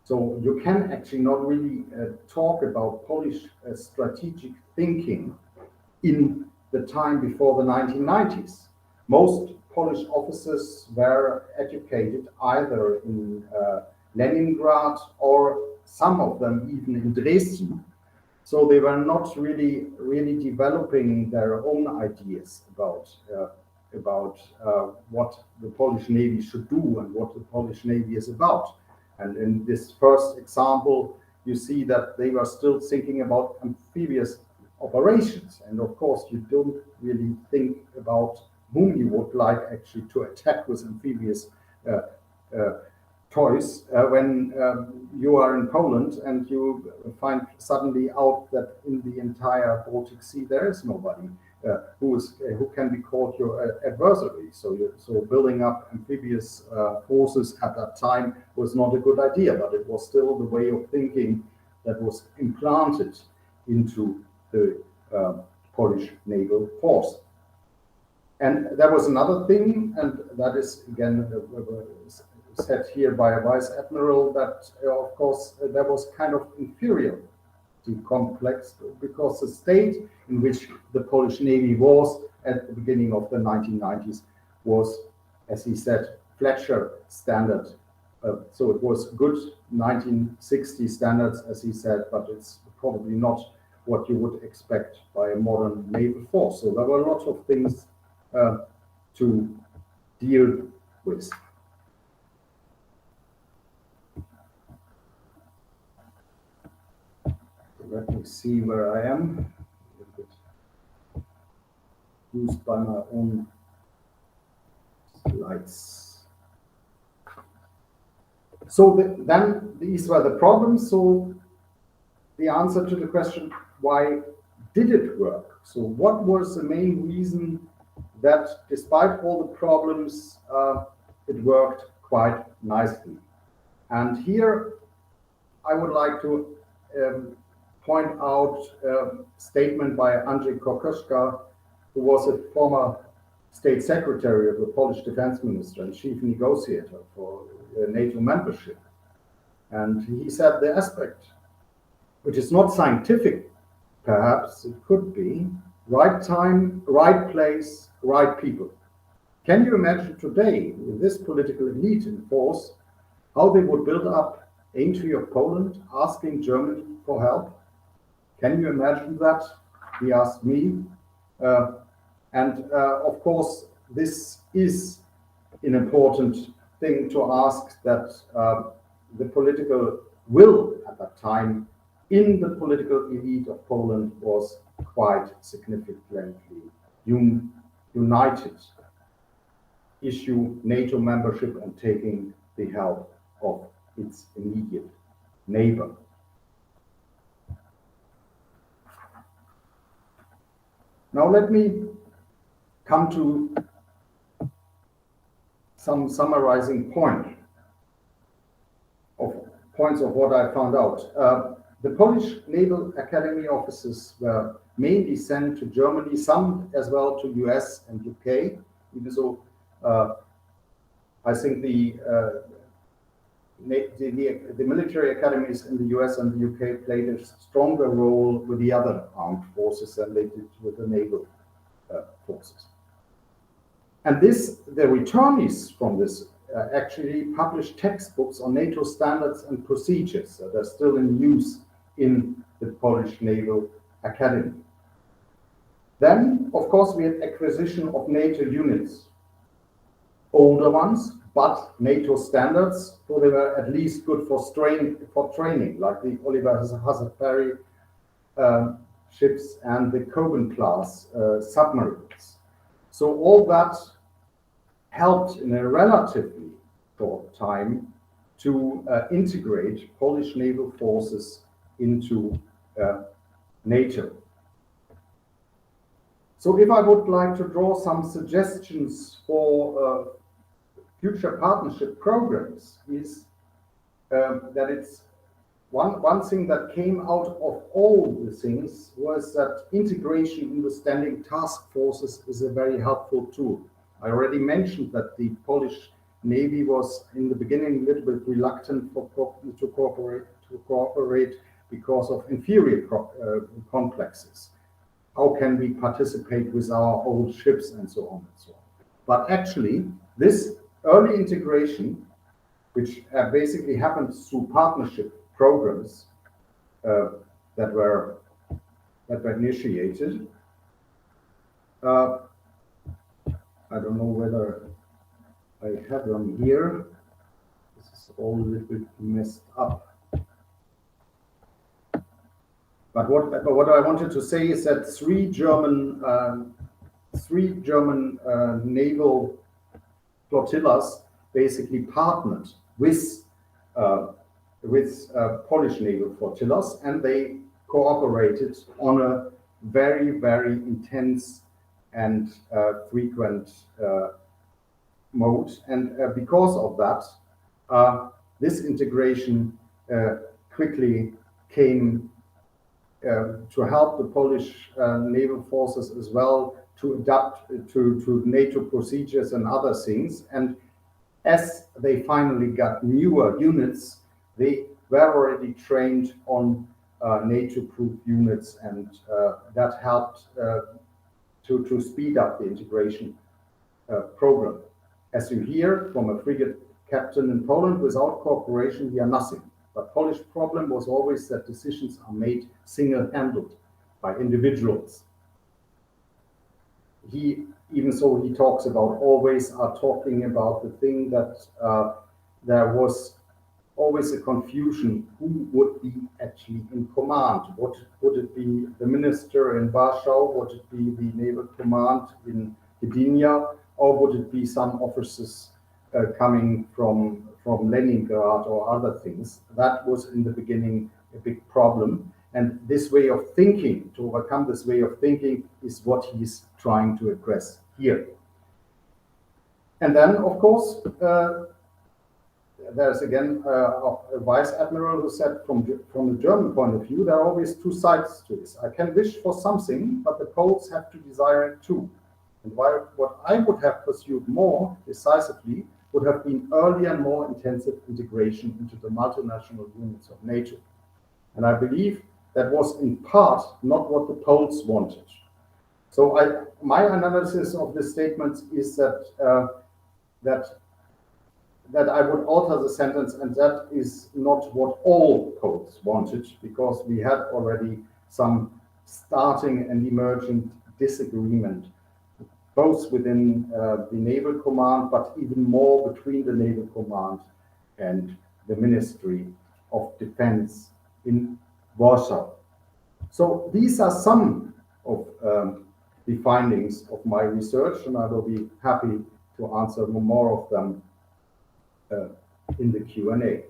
So you can actually not really talk about Polish strategic thinking in the time before the 1990s. Most Polish officers were educated either in Leningrad or some of them even in Dresden. So they were not really developing their own ideas about what the Polish Navy should do and what the Polish Navy is about. And in this first example, you see that they were still thinking about amphibious operations. And of course, you don't really think about whom you would like actually to attack with amphibious toys when you are in Poland and you find suddenly out that in the entire Baltic Sea there is nobody who can be called your adversary. So building up amphibious forces at that time was not a good idea, but it was still the way of thinking that was implanted into the Polish naval force. And there was another thing, and that is again said here by a vice admiral, that of course there was kind of inferiority complex, because the state in which the Polish Navy was at the beginning of the 1990s was, as he said, Fletcher standard. So it was good 1960 standards, as he said, but it's probably not what you would expect by a modern naval force. So there were lots of things to deal with. Let me see where I am. A little bit used by my own slides. So then these were the problems. So the answer to the question, why did it work? So what was the main reason that despite all the problems, it worked quite nicely? And here I would like to point out a statement by Andrzej Kokoszka, who was a former state secretary of the Polish defense minister and chief negotiator for NATO membership. And he said the aspect, which is not scientific, perhaps it could be, right time, right place, right people. Can you imagine today, with this political elite in force, how they would build up entry of Poland, asking Germany for help? Can you imagine that? He asked me. Of course, this is an important thing to ask, that the political will at that time in the political elite of Poland was quite significantly united. Issue NATO membership and taking the help of its immediate neighbor. Now let me come to some summarizing points of what I found out. The Polish Naval Academy officers were mainly sent to Germany, some as well to US and UK, even though I think the military academies in the US and the UK played a stronger role with the other armed forces than they did with the naval forces. And the returnees from this actually published textbooks on NATO standards and procedures that are still in use in the Polish Naval Academy. Then, of course, we had acquisition of NATO units, older ones, but NATO standards, so they were at least good for training, like the Oliver Hazard ships and the Coben class submarines. So all that helped in a relatively short time to integrate Polish naval forces into NATO. So if I would like to draw some suggestions for future partnership programs, is that it's one thing that came out of all the things was that integration in the standing task forces is a very helpful tool. I already mentioned that the Polish Navy was in the beginning a little bit reluctant to cooperate because of inferior complexes. How can we participate with our old ships and so on and so on? But actually, this early integration, which basically happened through partnership programs that were initiated. I don't know whether I have them here. This is all a little bit messed up. But what I wanted to say is that three German naval flotillas basically partnered with Polish naval flotillas, and they cooperated on a very, very intense and frequent mode. And because of that, this integration quickly came to help the Polish naval forces as well to adapt to NATO procedures and other things. And as they finally got newer units, they were already trained on NATO-proof units, and that helped to speed up the integration program. As you hear from a frigate captain in Poland, without cooperation, we are nothing. But Polish problem was always that decisions are made single-handed by individuals. Even so, he talks about always talking about the thing that there was always a confusion who would be actually in command. What would it be, the minister in Warsaw? Would it be the naval command in Gdynia? Or would it be some officers coming from Leningrad or other things? That was in the beginning a big problem. And this way of thinking, to overcome this way of thinking, is what he's trying to address here. And then, of course, there's again a vice admiral who said, from the German point of view, there are always two sides to this. I can wish for something, but the Poles have to desire it too. And what I would have pursued more decisively would have been earlier and more intensive integration into the multinational units of NATO. And I believe that was in part not what the Poles wanted. So my analysis of this statement is that I would alter the sentence, and that is not what all Poles wanted, because we had already some starting and emergent disagreement, both within the Naval Command, but even more between the Naval Command and the Ministry of Defense in Warsaw. So these are some of the findings of my research, and I will be happy to answer more of them in the Q&A.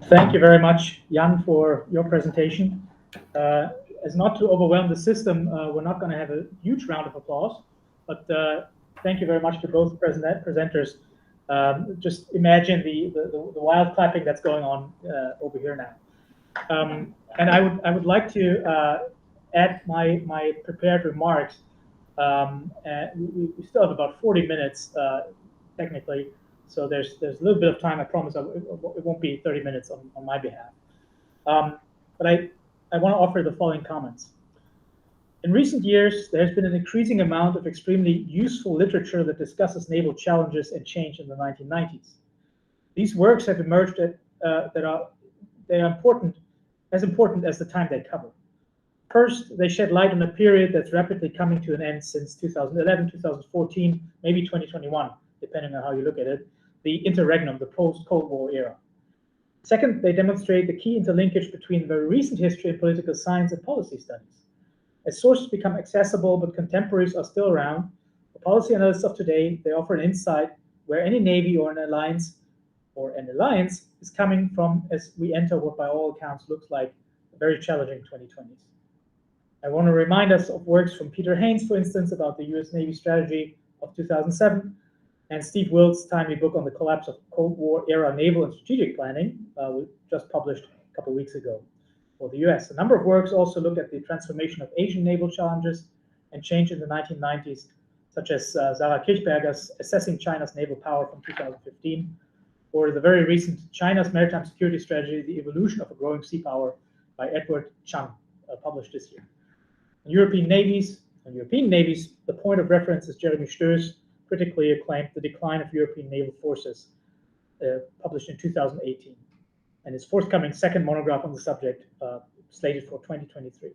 Thank you very much, Jan, for your presentation. As not to overwhelm the system, we're not going to have a huge round of applause, but thank you very much to both presenters. Just imagine the wild clapping that's going on over here now. And I would like to add my prepared remarks. We still have about 40 minutes technically, so there's a little bit of time. I promise it won't be 30 minutes on my behalf. But I want to offer the following comments. In recent years, there has been an increasing amount of extremely useful literature that discusses naval challenges and change in the 1990s. These works have emerged they are important as the time they cover. First, they shed light on a period that's rapidly coming to an end since 2011, 2014, maybe 2021, depending on how you look at it, the interregnum, the post-Cold War era. Second, they demonstrate the key interlinkage between very recent history and political science and policy studies. As sources become accessible, but contemporaries are still around, the policy analysts of today, they offer an insight where any navy or an alliance is coming from as we enter what by all accounts looks like a very challenging 2020s. I want to remind us of works from Peter Haynes, for instance, about the US Navy strategy of 2007, and Steve Wilt's timely book on the collapse of Cold War era naval and strategic planning, we just published a couple of weeks ago for the US. A number of works also look at the transformation of Asian naval challenges and change in the 1990s, such as Sarah Kirchberger's Assessing China's Naval Power from 2015, or the very recent China's Maritime Security Strategy, The Evolution of a Growing Sea Power by Edward Chang, published this year. In European navies, the point of reference is Jeremy Stö's critically acclaimed The Decline of European Naval Forces, published in 2018, and his forthcoming second monograph on the subject, slated for 2023.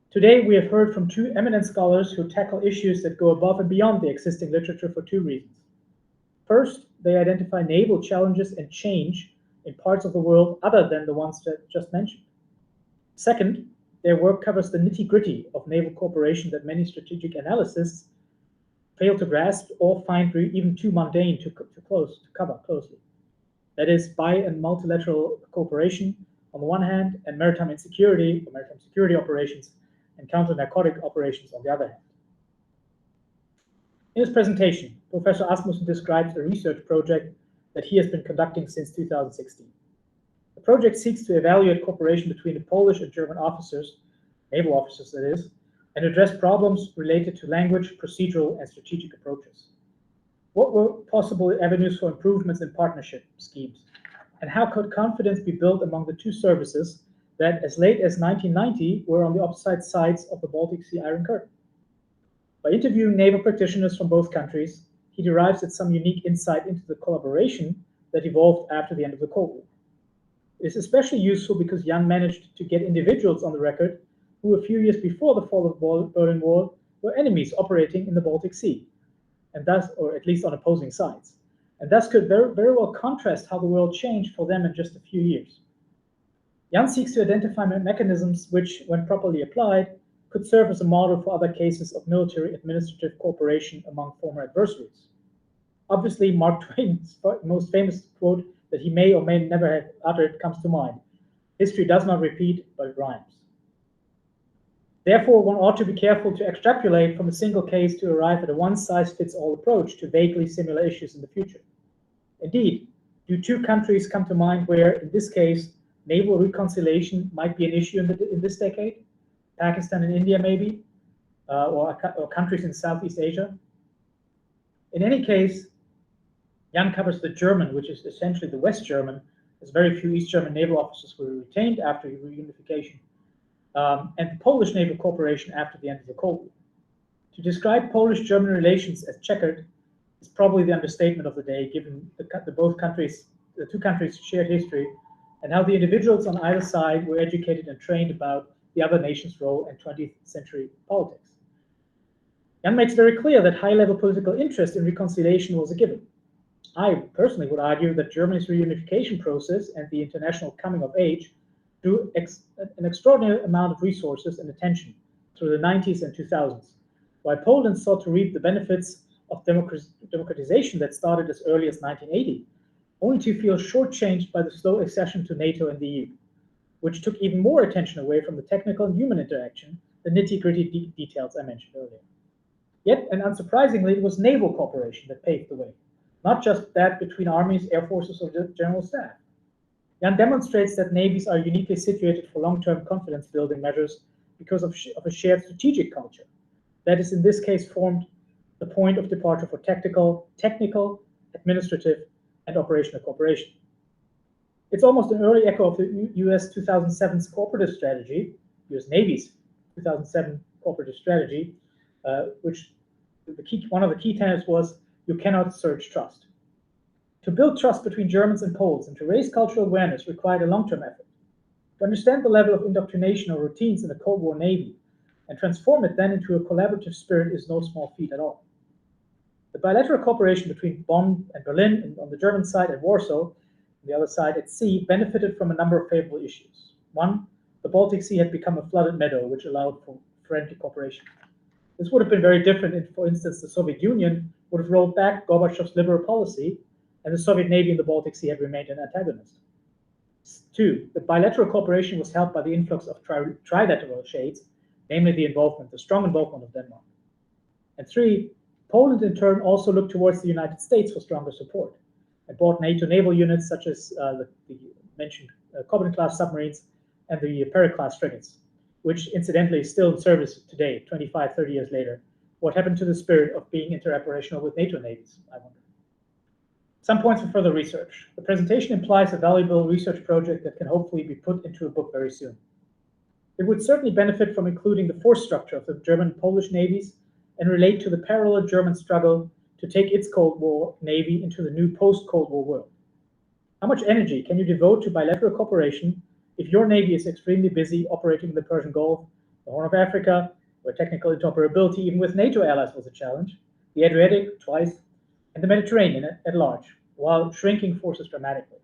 Today, we have heard from two eminent scholars who tackle issues that go above and beyond the existing literature for two reasons. First, they identify naval challenges and change in parts of the world other than the ones that just mentioned. Second, their work covers the nitty-gritty of naval cooperation that many strategic analysts fail to grasp or find even too mundane to cover closely. That is, bi- and multilateral cooperation on the one hand, and maritime insecurity, or maritime security operations, and counter-narcotic operations on the other hand. In his presentation, Professor Asmussen describes a research project that he has been conducting since 2016. The project seeks to evaluate cooperation between the Polish and German officers, naval officers that is, and address problems related to language, procedural, and strategic approaches. What were possible avenues for improvements in partnership schemes? And how could confidence be built among the two services that, as late as 1990, were on the opposite sides of the Baltic Sea Iron Curtain? By interviewing naval practitioners from both countries, he derives at some unique insight into the collaboration that evolved after the end of the Cold War. It is especially useful because Jan managed to get individuals on the record who, a few years before the fall of the Berlin Wall, were enemies operating in the Baltic Sea, and thus, or at least on opposing sides, and thus could very well contrast how the world changed for them in just a few years. Jan seeks to identify mechanisms which, when properly applied, could serve as a model for other cases of military administrative cooperation among former adversaries. Obviously, Mark Twain's most famous quote that he may or may never have uttered comes to mind. History does not repeat, but it rhymes. Therefore, one ought to be careful to extrapolate from a single case to arrive at a one-size-fits-all approach to vaguely similar issues in the future. Indeed, do two countries come to mind where, in this case, naval reconciliation might be an issue in this decade? Pakistan and India, maybe, or countries in Southeast Asia. In any case, Jan covers the German, which is essentially the West German, as very few East German naval officers were retained after reunification, and the Polish naval cooperation after the end of the Cold War. To describe Polish-German relations as checkered is probably the understatement of the day, given the two countries' shared history, and how the individuals on either side were educated and trained about the other nation's role in 20th century politics. Jan makes very clear that high-level political interest in reconciliation was a given. I personally would argue that Germany's reunification process and the international coming of age drew an extraordinary amount of resources and attention through the 90s and 2000s, while Poland sought to reap the benefits of democratization that started as early as 1980, only to feel shortchanged by the slow accession to NATO and the EU, which took even more attention away from the technical and human interaction, the nitty-gritty details I mentioned earlier. Yet, and unsurprisingly, it was naval cooperation that paved the way, not just that between armies, air forces, or general staff. Jan demonstrates that navies are uniquely situated for long-term confidence-building measures because of a shared strategic culture. That is, in this case, formed the point of departure for technical, administrative, and operational cooperation. It's almost an early echo of the US 2007's cooperative strategy, US Navy's 2007 cooperative strategy, which one of the key tenets was, you cannot search trust. To build trust between Germans and Poles and to raise cultural awareness required a long-term effort. To understand the level of indoctrination or routines in the Cold War Navy and transform it then into a collaborative spirit is no small feat at all. The bilateral cooperation between Bonn and Berlin on the German side and Warsaw on the other side at sea benefited from a number of favorable issues. One, the Baltic Sea had become a flooded meadow, which allowed for friendly cooperation. This would have been very different if, for instance, the Soviet Union would have rolled back Gorbachev's liberal policy and the Soviet Navy in the Baltic Sea had remained an antagonist. Two, the bilateral cooperation was helped by the influx of trilateral shades, namely the strong involvement of Denmark. And three, Poland in turn also looked towards the United States for stronger support and bought NATO naval units such as the mentioned Covenant-class submarines and the Perry-class frigates, which incidentally is still in service today, 25, 30 years later. What happened to the spirit of being interoperational with NATO navies, I wonder. Some points for further research. The presentation implies a valuable research project that can hopefully be put into a book very soon. It would certainly benefit from including the force structure of the German and Polish navies and relate to the parallel German struggle to take its Cold War Navy into the new post-Cold War world. How much energy can you devote to bilateral cooperation if your Navy is extremely busy operating in the Persian Gulf, the Horn of Africa, where technical interoperability even with NATO allies was a challenge, the Adriatic twice, and the Mediterranean at large, while shrinking forces dramatically?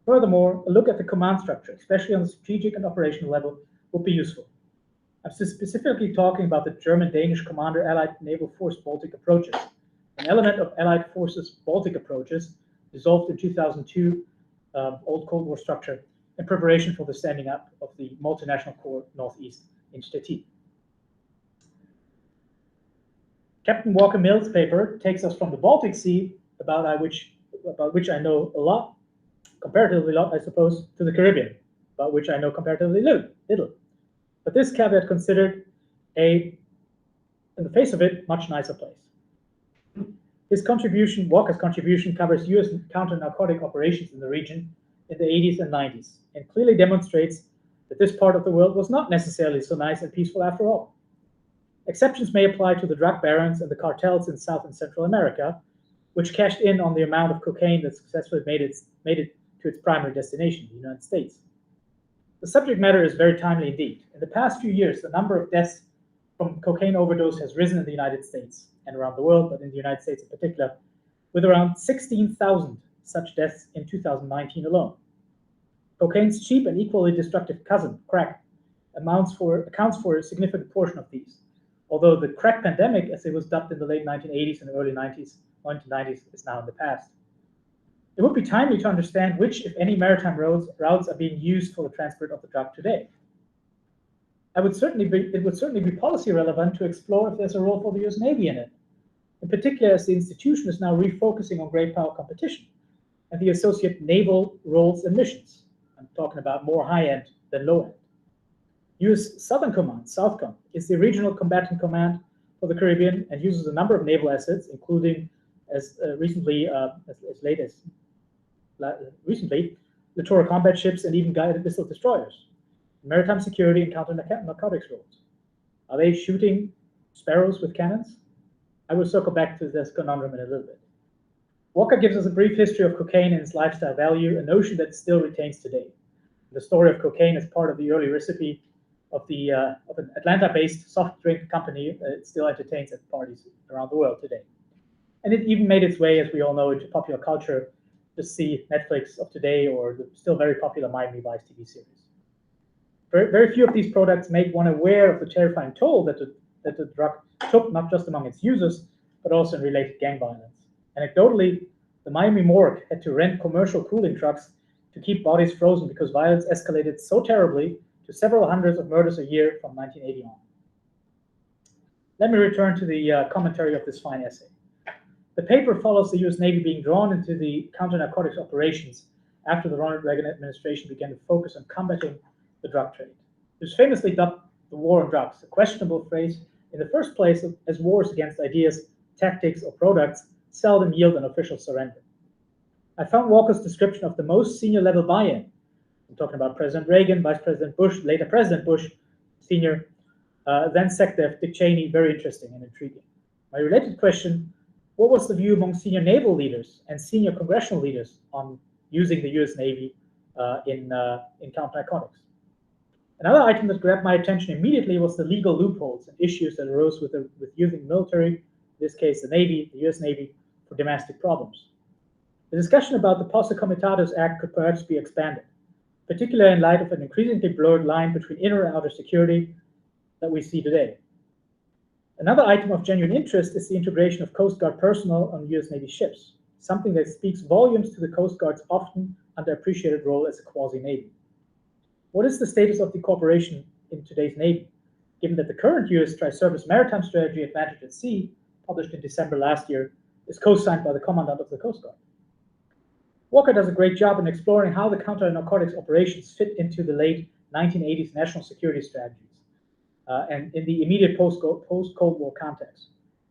Furthermore, a look at the command structure, especially on the strategic and operational level, would be useful. I'm specifically talking about the German-Danish Commander Allied Naval Force Baltic approaches, an element of Allied Forces Baltic approaches dissolved in 2002, old Cold War structure, in preparation for the standing up of the multinational corps northeast in Stettin. Captain Walker Mill's paper takes us from the Baltic Sea, about which I know a lot, comparatively a lot, I suppose, to the Caribbean, about which I know comparatively little. But this caveat considered, in the face of it, much nicer place. Walker's contribution, covers U.S. counter-narcotic operations in the region in the 80s and 90s, and clearly demonstrates that this part of the world was not necessarily so nice and peaceful after all. Exceptions may apply to the drug barons and the cartels in South and Central America, which cashed in on the amount of cocaine that successfully made it to its primary destination, the United States. The subject matter is very timely indeed. In the past few years, the number of deaths from cocaine overdose has risen in the United States and around the world, but in the United States in particular, with around 16,000 such deaths in 2019 alone. Cocaine's cheap and equally destructive cousin, crack, accounts for a significant portion of these, although the crack pandemic, as it was dubbed in the late 1980s and early 1990s, is now in the past. It would be timely to understand which, if any, maritime routes are being used for the transport of the drug today. It would certainly be policy relevant to explore if there's a role for the US Navy in it, in particular as the institution is now refocusing on great power competition and the associated naval roles and missions. I'm talking about more high-end than low-end. US Southern Command, SOUTHCOM, is the regional combatant command for the Caribbean and uses a number of naval assets, including as late as recently, littoral combat ships and even guided missile destroyers, maritime security and counter-narcotics roles. Are they shooting sparrows with cannons? I will circle back to this conundrum in a little bit. Walker gives us a brief history of cocaine and its lifestyle value, a notion that still retains today. The story of cocaine is part of the early recipe of an Atlanta-based soft drink company that still entertains at parties around the world today. And it even made its way, as we all know, into popular culture. Just see Netflix of today or the still very popular Miami Vice TV series. Very few of these products make one aware of the terrifying toll that the drug took, not just among its users, but also in related gang violence. Anecdotally, the Miami morgue had to rent commercial cooling trucks to keep bodies frozen because violence escalated so terribly to several hundreds of murders a year from 1980 on. Let me return to the commentary of this fine essay. The paper follows the US Navy being drawn into the counter-narcotics operations after the Ronald Reagan administration began to focus on combating the drug trade. It was famously dubbed the war on drugs, a questionable phrase in the first place, as wars against ideas, tactics, or products seldom yield an official surrender. I found Walker's description of the most senior level buy-in, I'm talking about President Reagan, Vice President Bush, later President Bush, Senior, then Secretary Dick Cheney, very interesting and intriguing. My related question, what was the view among senior naval leaders and senior congressional leaders on using the US Navy in counter-narcotics? Another item that grabbed my attention immediately was the legal loopholes and issues that arose with using the military, in this case the Navy, the US Navy, for domestic problems. The discussion about the Posse Comitatus Act could perhaps be expanded, particularly in light of an increasingly blurred line between inner and outer security that we see today. Another item of genuine interest is the integration of Coast Guard personnel on US Navy ships, something that speaks volumes to the Coast Guard's often underappreciated role as a quasi-Navy. What is the status of the cooperation in today's Navy, given that the current US Tri-Service Maritime Strategy Advantage at Sea, published in December last year, is co-signed by the Commandant of the Coast Guard? Walker does a great job in exploring how the counter-narcotics operations fit into the late 1980s national security strategies and in the immediate post-Cold War context,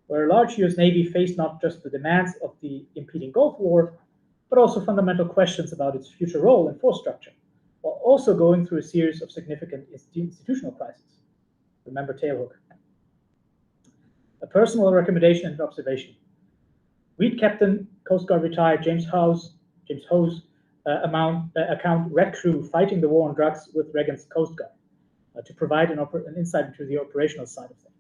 where a large US Navy faced not just the demands of the impending Gulf War, but also fundamental questions about its future role and force structure, while also going through a series of significant institutional crises. Remember Tailhook. A personal recommendation and observation. Read Captain Coast Guard retired James Howe's account Red Crew Fighting the War on Drugs with Reagan's Coast Guard to provide an insight into the operational side of things.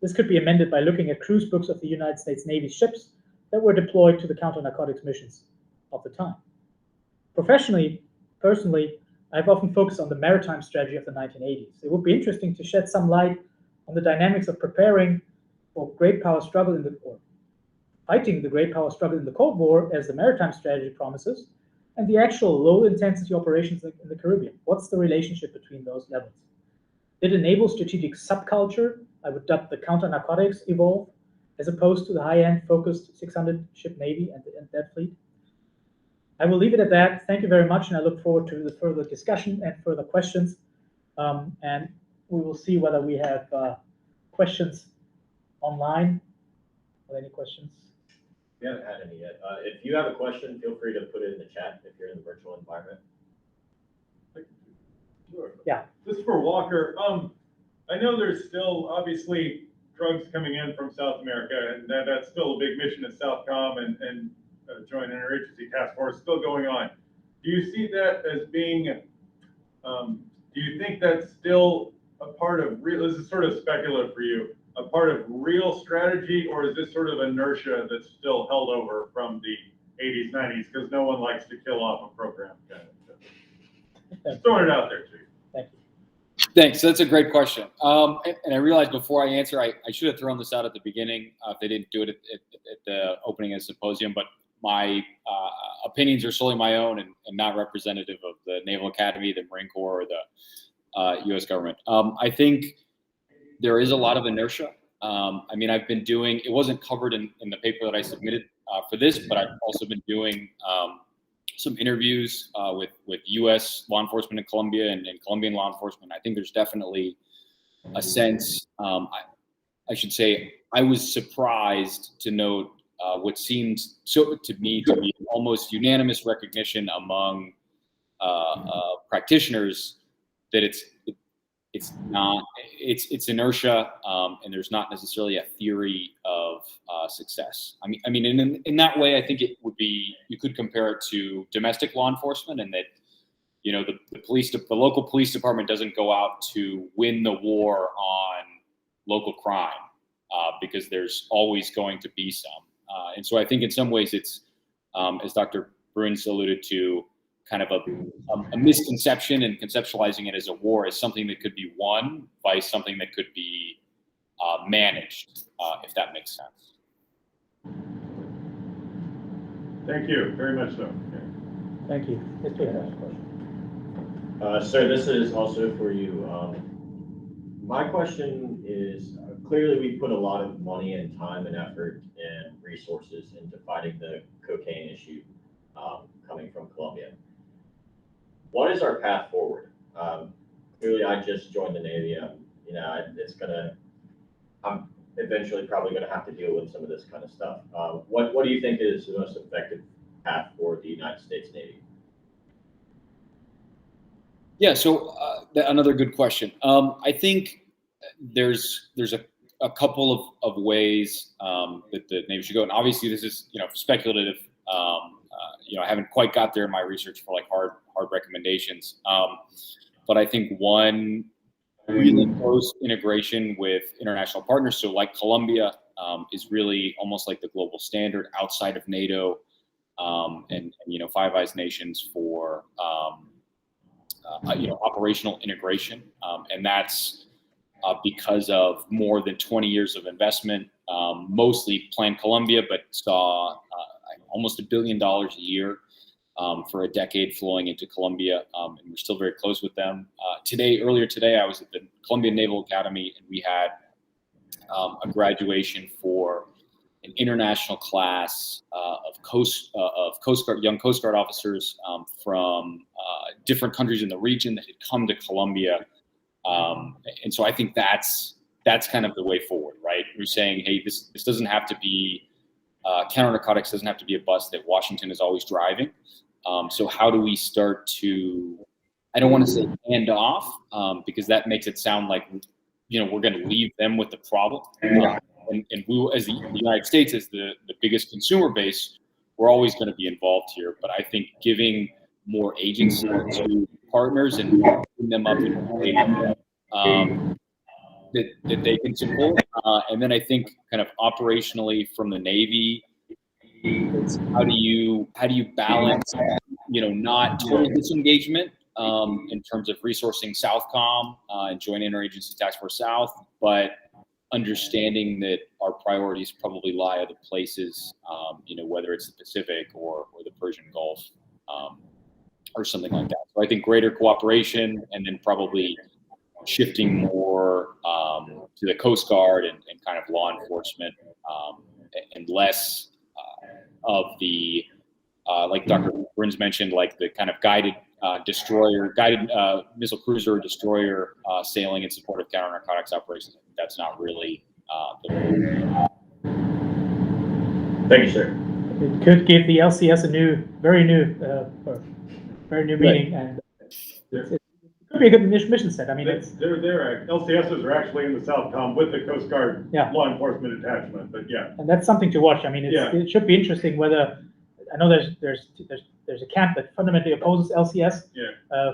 This could be amended by looking at cruise books of the United States Navy ships that were deployed to the counter-narcotics missions of the time. Personally, I've often focused on the maritime strategy of the 1980s. It would be interesting to shed some light on the dynamics of preparing for great power struggle or fighting the great power struggle in the Cold War, as the maritime strategy promises, and the actual low-intensity operations in the Caribbean. What's the relationship between those levels? Did a naval strategic subculture, I would dub the counter-narcotics, evolve, as opposed to the high-end focused 600-ship Navy and that fleet? I will leave it at that. Thank you very much, and I look forward to the further discussion and further questions. And we will see whether we have questions online. Are there any questions? We haven't had any yet. If you have a question, feel free to put it in the chat if you're in the virtual environment. Sure. Yeah. This is for Walker. I know there's still obviously drugs coming in from South America, and that's still a big mission at Southcom and Joint Interagency Task Force still going on. Do you see that as being? Do you think that's still a part of real? This is sort of speculative for you. A part of real strategy, or is this sort of inertia that's still held over from the 80s, 90s? Because no one likes to kill off a program. Kind of. Just throwing it out there too. Thank you. Thanks. That's a great question. And I realized before I answer, I should have thrown this out at the beginning if they didn't do it at the opening of the symposium. But my opinions are solely my own and not representative of the Naval Academy, the Marine Corps, or the U.S. government. I think there is a lot of inertia. I mean, I've been doing, it wasn't covered in the paper that I submitted for this, but I've also been doing some interviews with U.S. law enforcement in Colombia and Colombian law enforcement. I think there's definitely a sense, I should say, I was surprised to note what seemed to me to be almost unanimous recognition among practitioners that it's inertia, and there's not necessarily a theory of success. I mean, in that way, I think it would be, you could compare it to domestic law enforcement, and that, you know, the local police department doesn't go out to win the war on local crime because there's always going to be some. And so I think in some ways it's, as Dr. Bruns alluded to, kind of a misconception and conceptualizing it as a war as something that could be won by something that could be managed, if that makes sense. Thank you very much so. Okay. Thank you. Let's take that question. Sir, this is also for you. My question is, clearly we put a lot of money and time and effort and resources into fighting the cocaine issue coming from Colombia. What is our path forward? Clearly, I just joined the Navy. I'm eventually probably going to have to deal with some of this kind of stuff. What do you think is the most effective path for the United States Navy? Yeah, so another good question. I think there's a couple of ways that the Navy should go, and obviously this is, you know, speculative. I haven't quite got there in my research for like hard recommendations. But I think one, really close integration with international partners. So like Colombia is really almost like the global standard outside of NATO, and Five Eyes nations for operational integration, and that's because of more than 20 years of investment, mostly Plan Colombia, but saw almost $1 billion a year for a decade flowing into Colombia, and we're still very close with them. Earlier today, I was at the Colombian Naval Academy, and we had a graduation for an international class of young Coast Guard officers from different countries in the region that had come to Colombia, and so I think that's kind of the way forward, right? We're saying, hey, this doesn't have to be counter-narcotics doesn't have to be a bus that Washington is always driving. So how do we start to, I don't want to say hand off, because that makes it sound like, we're going to leave them with the problem. And we, as the United States, as the biggest consumer base, we're always going to be involved here. But I think giving more agency to partners and putting them up in a way that they can support. And then I think kind of operationally from the Navy, it's how do you balance not total disengagement in terms of resourcing Southcom and Joint Interagency Task Force South, but understanding that our priorities probably lie other places, whether it's the Pacific or the Persian Gulf or something like that. So I think greater cooperation, and then probably shifting more to the Coast Guard and kind of law enforcement, and less of the, like Dr. Bruns mentioned, like the kind of guided missile cruiser or destroyer sailing in support of counter-narcotics operations. That's not really the Thank you, sir. It could give the LCS a very new meaning, and it could be a good mission set. I mean, Their LCSs are actually in the Southcom with the Coast Guard law enforcement attachment, but yeah. And that's something to watch. I mean, it should be interesting whether, I know there's a camp that fundamentally opposes LCS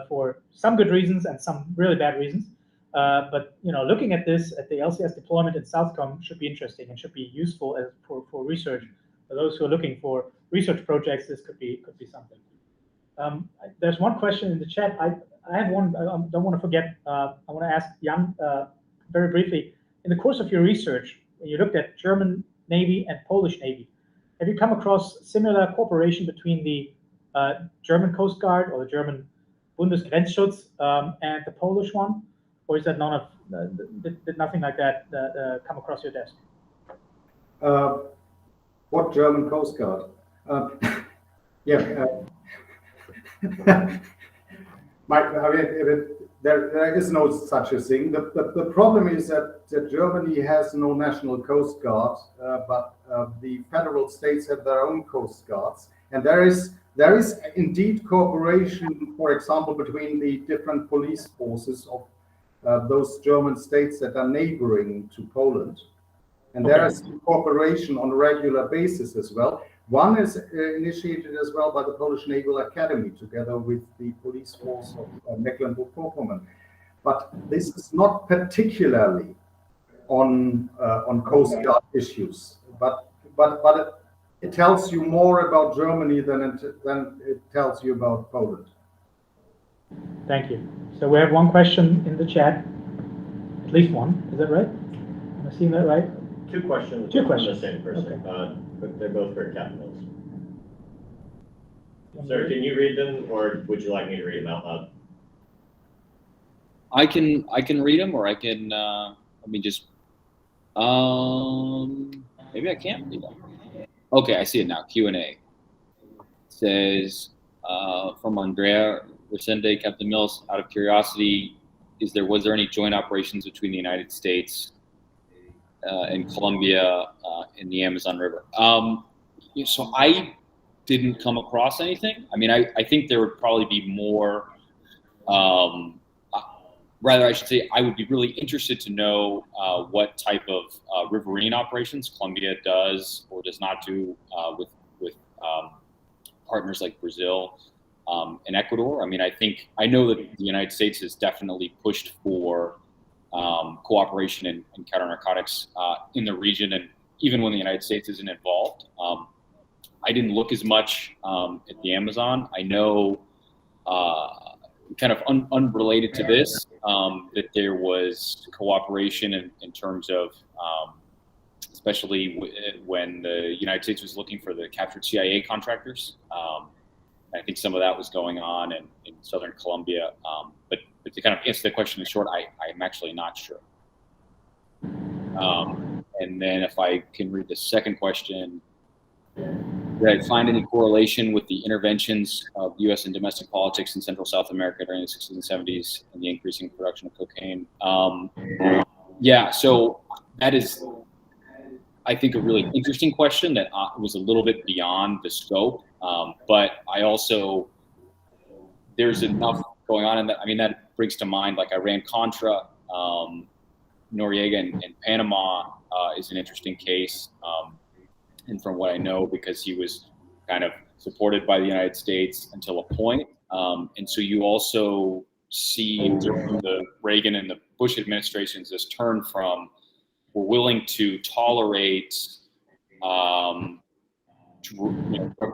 for some good reasons and some really bad reasons. But looking at this, at the LCS deployment in Southcom should be interesting and should be useful for research. For those who are looking for research projects, this could be something. There's one question in the chat. I have one. I don't want to forget. I want to ask Jan very briefly. In the course of your research, when you looked at German Navy and Polish Navy, have you come across similar cooperation between the German Coast Guard or the German Bundesgrenzschutz and the Polish one, or is that did nothing like that come across your desk? What German Coast Guard? There is no such a thing. The problem is that Germany has no national coast guard, but the federal states have their own coast guards, and there is indeed cooperation, for example, between the different police forces of those German states that are neighboring to Poland, and there is cooperation on a regular basis as well. One is initiated as well by the Polish Naval Academy together with the police force of Mecklenburg-Vorpommern. But this is not particularly on Coast Guard issues. But it tells you more about Germany than it tells you about Poland. Thank you. So we have one question in the chat, at least one. Is that right? Am I seeing that right? Two questions. Two from questions. the same person. Okay. But they're both for Captain Mills. Sir, can you read them, or would you like me to read them out loud? I can read them, or I can let me just maybe I can't read them. Okay, I see it now. Q&A. It says from Andrea Resende, Captain Mills, out of curiosity, was there any joint operations between the United States and Colombia in the Amazon River? So I didn't come across anything. I mean, I think there would probably be more. Rather, I should say, I would be really interested to know what type of riverine operations Colombia does or does not do with partners like Brazil and Ecuador. I mean, I know that the United States has definitely pushed for cooperation in counter-narcotics in the region, and even when the United States isn't involved. I didn't look as much at the Amazon. I know, kind of unrelated to this, that there was cooperation in terms of, especially when the United States was looking for the captured CIA contractors. I think some of that was going on in southern Colombia. But to kind of answer the question in short, I'm actually not sure. And then if I can read the second question, did I find any correlation with the interventions of U.S. in domestic politics in Central South America during the 60s and 70s and the increasing production of cocaine? Yeah, so that is, I think, a really interesting question that was a little bit beyond the scope. But I also, there's enough going on in that. I mean, that brings to mind like Iran-Contra, Noriega in Panama is an interesting case. And from what I know, because he was kind of supported by the United States until a point. And so you also see during the Reagan and the Bush administrations this turn from we're willing to tolerate drug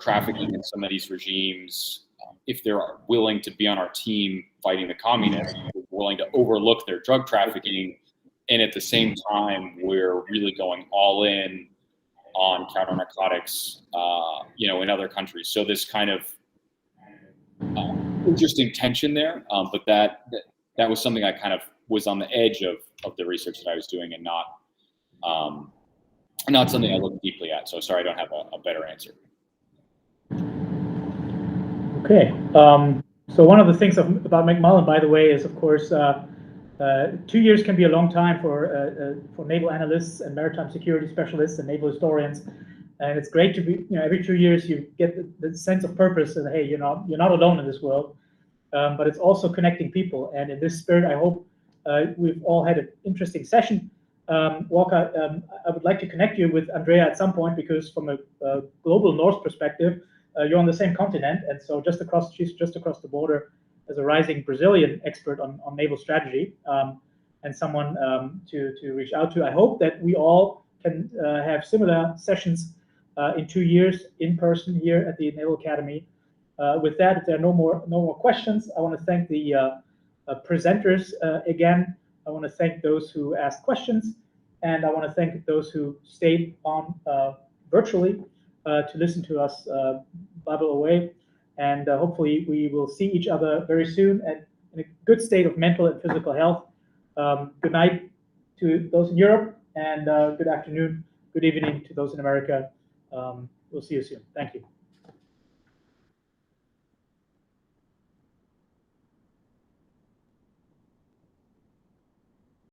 trafficking in some of these regimes if they're willing to be on our team fighting the communists, we're willing to overlook their drug trafficking, and at the same time, we're really going all in on counter narcotics, in other countries. So this kind of interesting tension there, but that was something I kind of was on the edge of the research that I was doing, and not something I looked deeply at. So sorry, I don't have a better answer. Okay. So one of the things about McMullen, by the way, is of course 2 years can be a long time for naval analysts and maritime security specialists and naval historians, and it's great to be, every 2 years you get the sense of purpose and hey, you're not alone in this world, but it's also connecting people. And in this spirit, I hope we've all had an interesting session. Walker, I would like to connect you with Andrea at some point, because from a global North perspective, you're on the same continent, and so she's just across the border as a rising Brazilian expert on naval strategy, and someone to reach out to. I hope that we all can have similar sessions in 2 years in person here at the Naval Academy. With that, if there are no more questions, I want to thank the presenters again. I want to thank those who asked questions, and I want to thank those who stayed on virtually to listen to us babble away. And hopefully we will see each other very soon and in a good state of mental and physical health. Good night to those in Europe, and good afternoon, good evening to those in America. We'll see you soon. Thank you.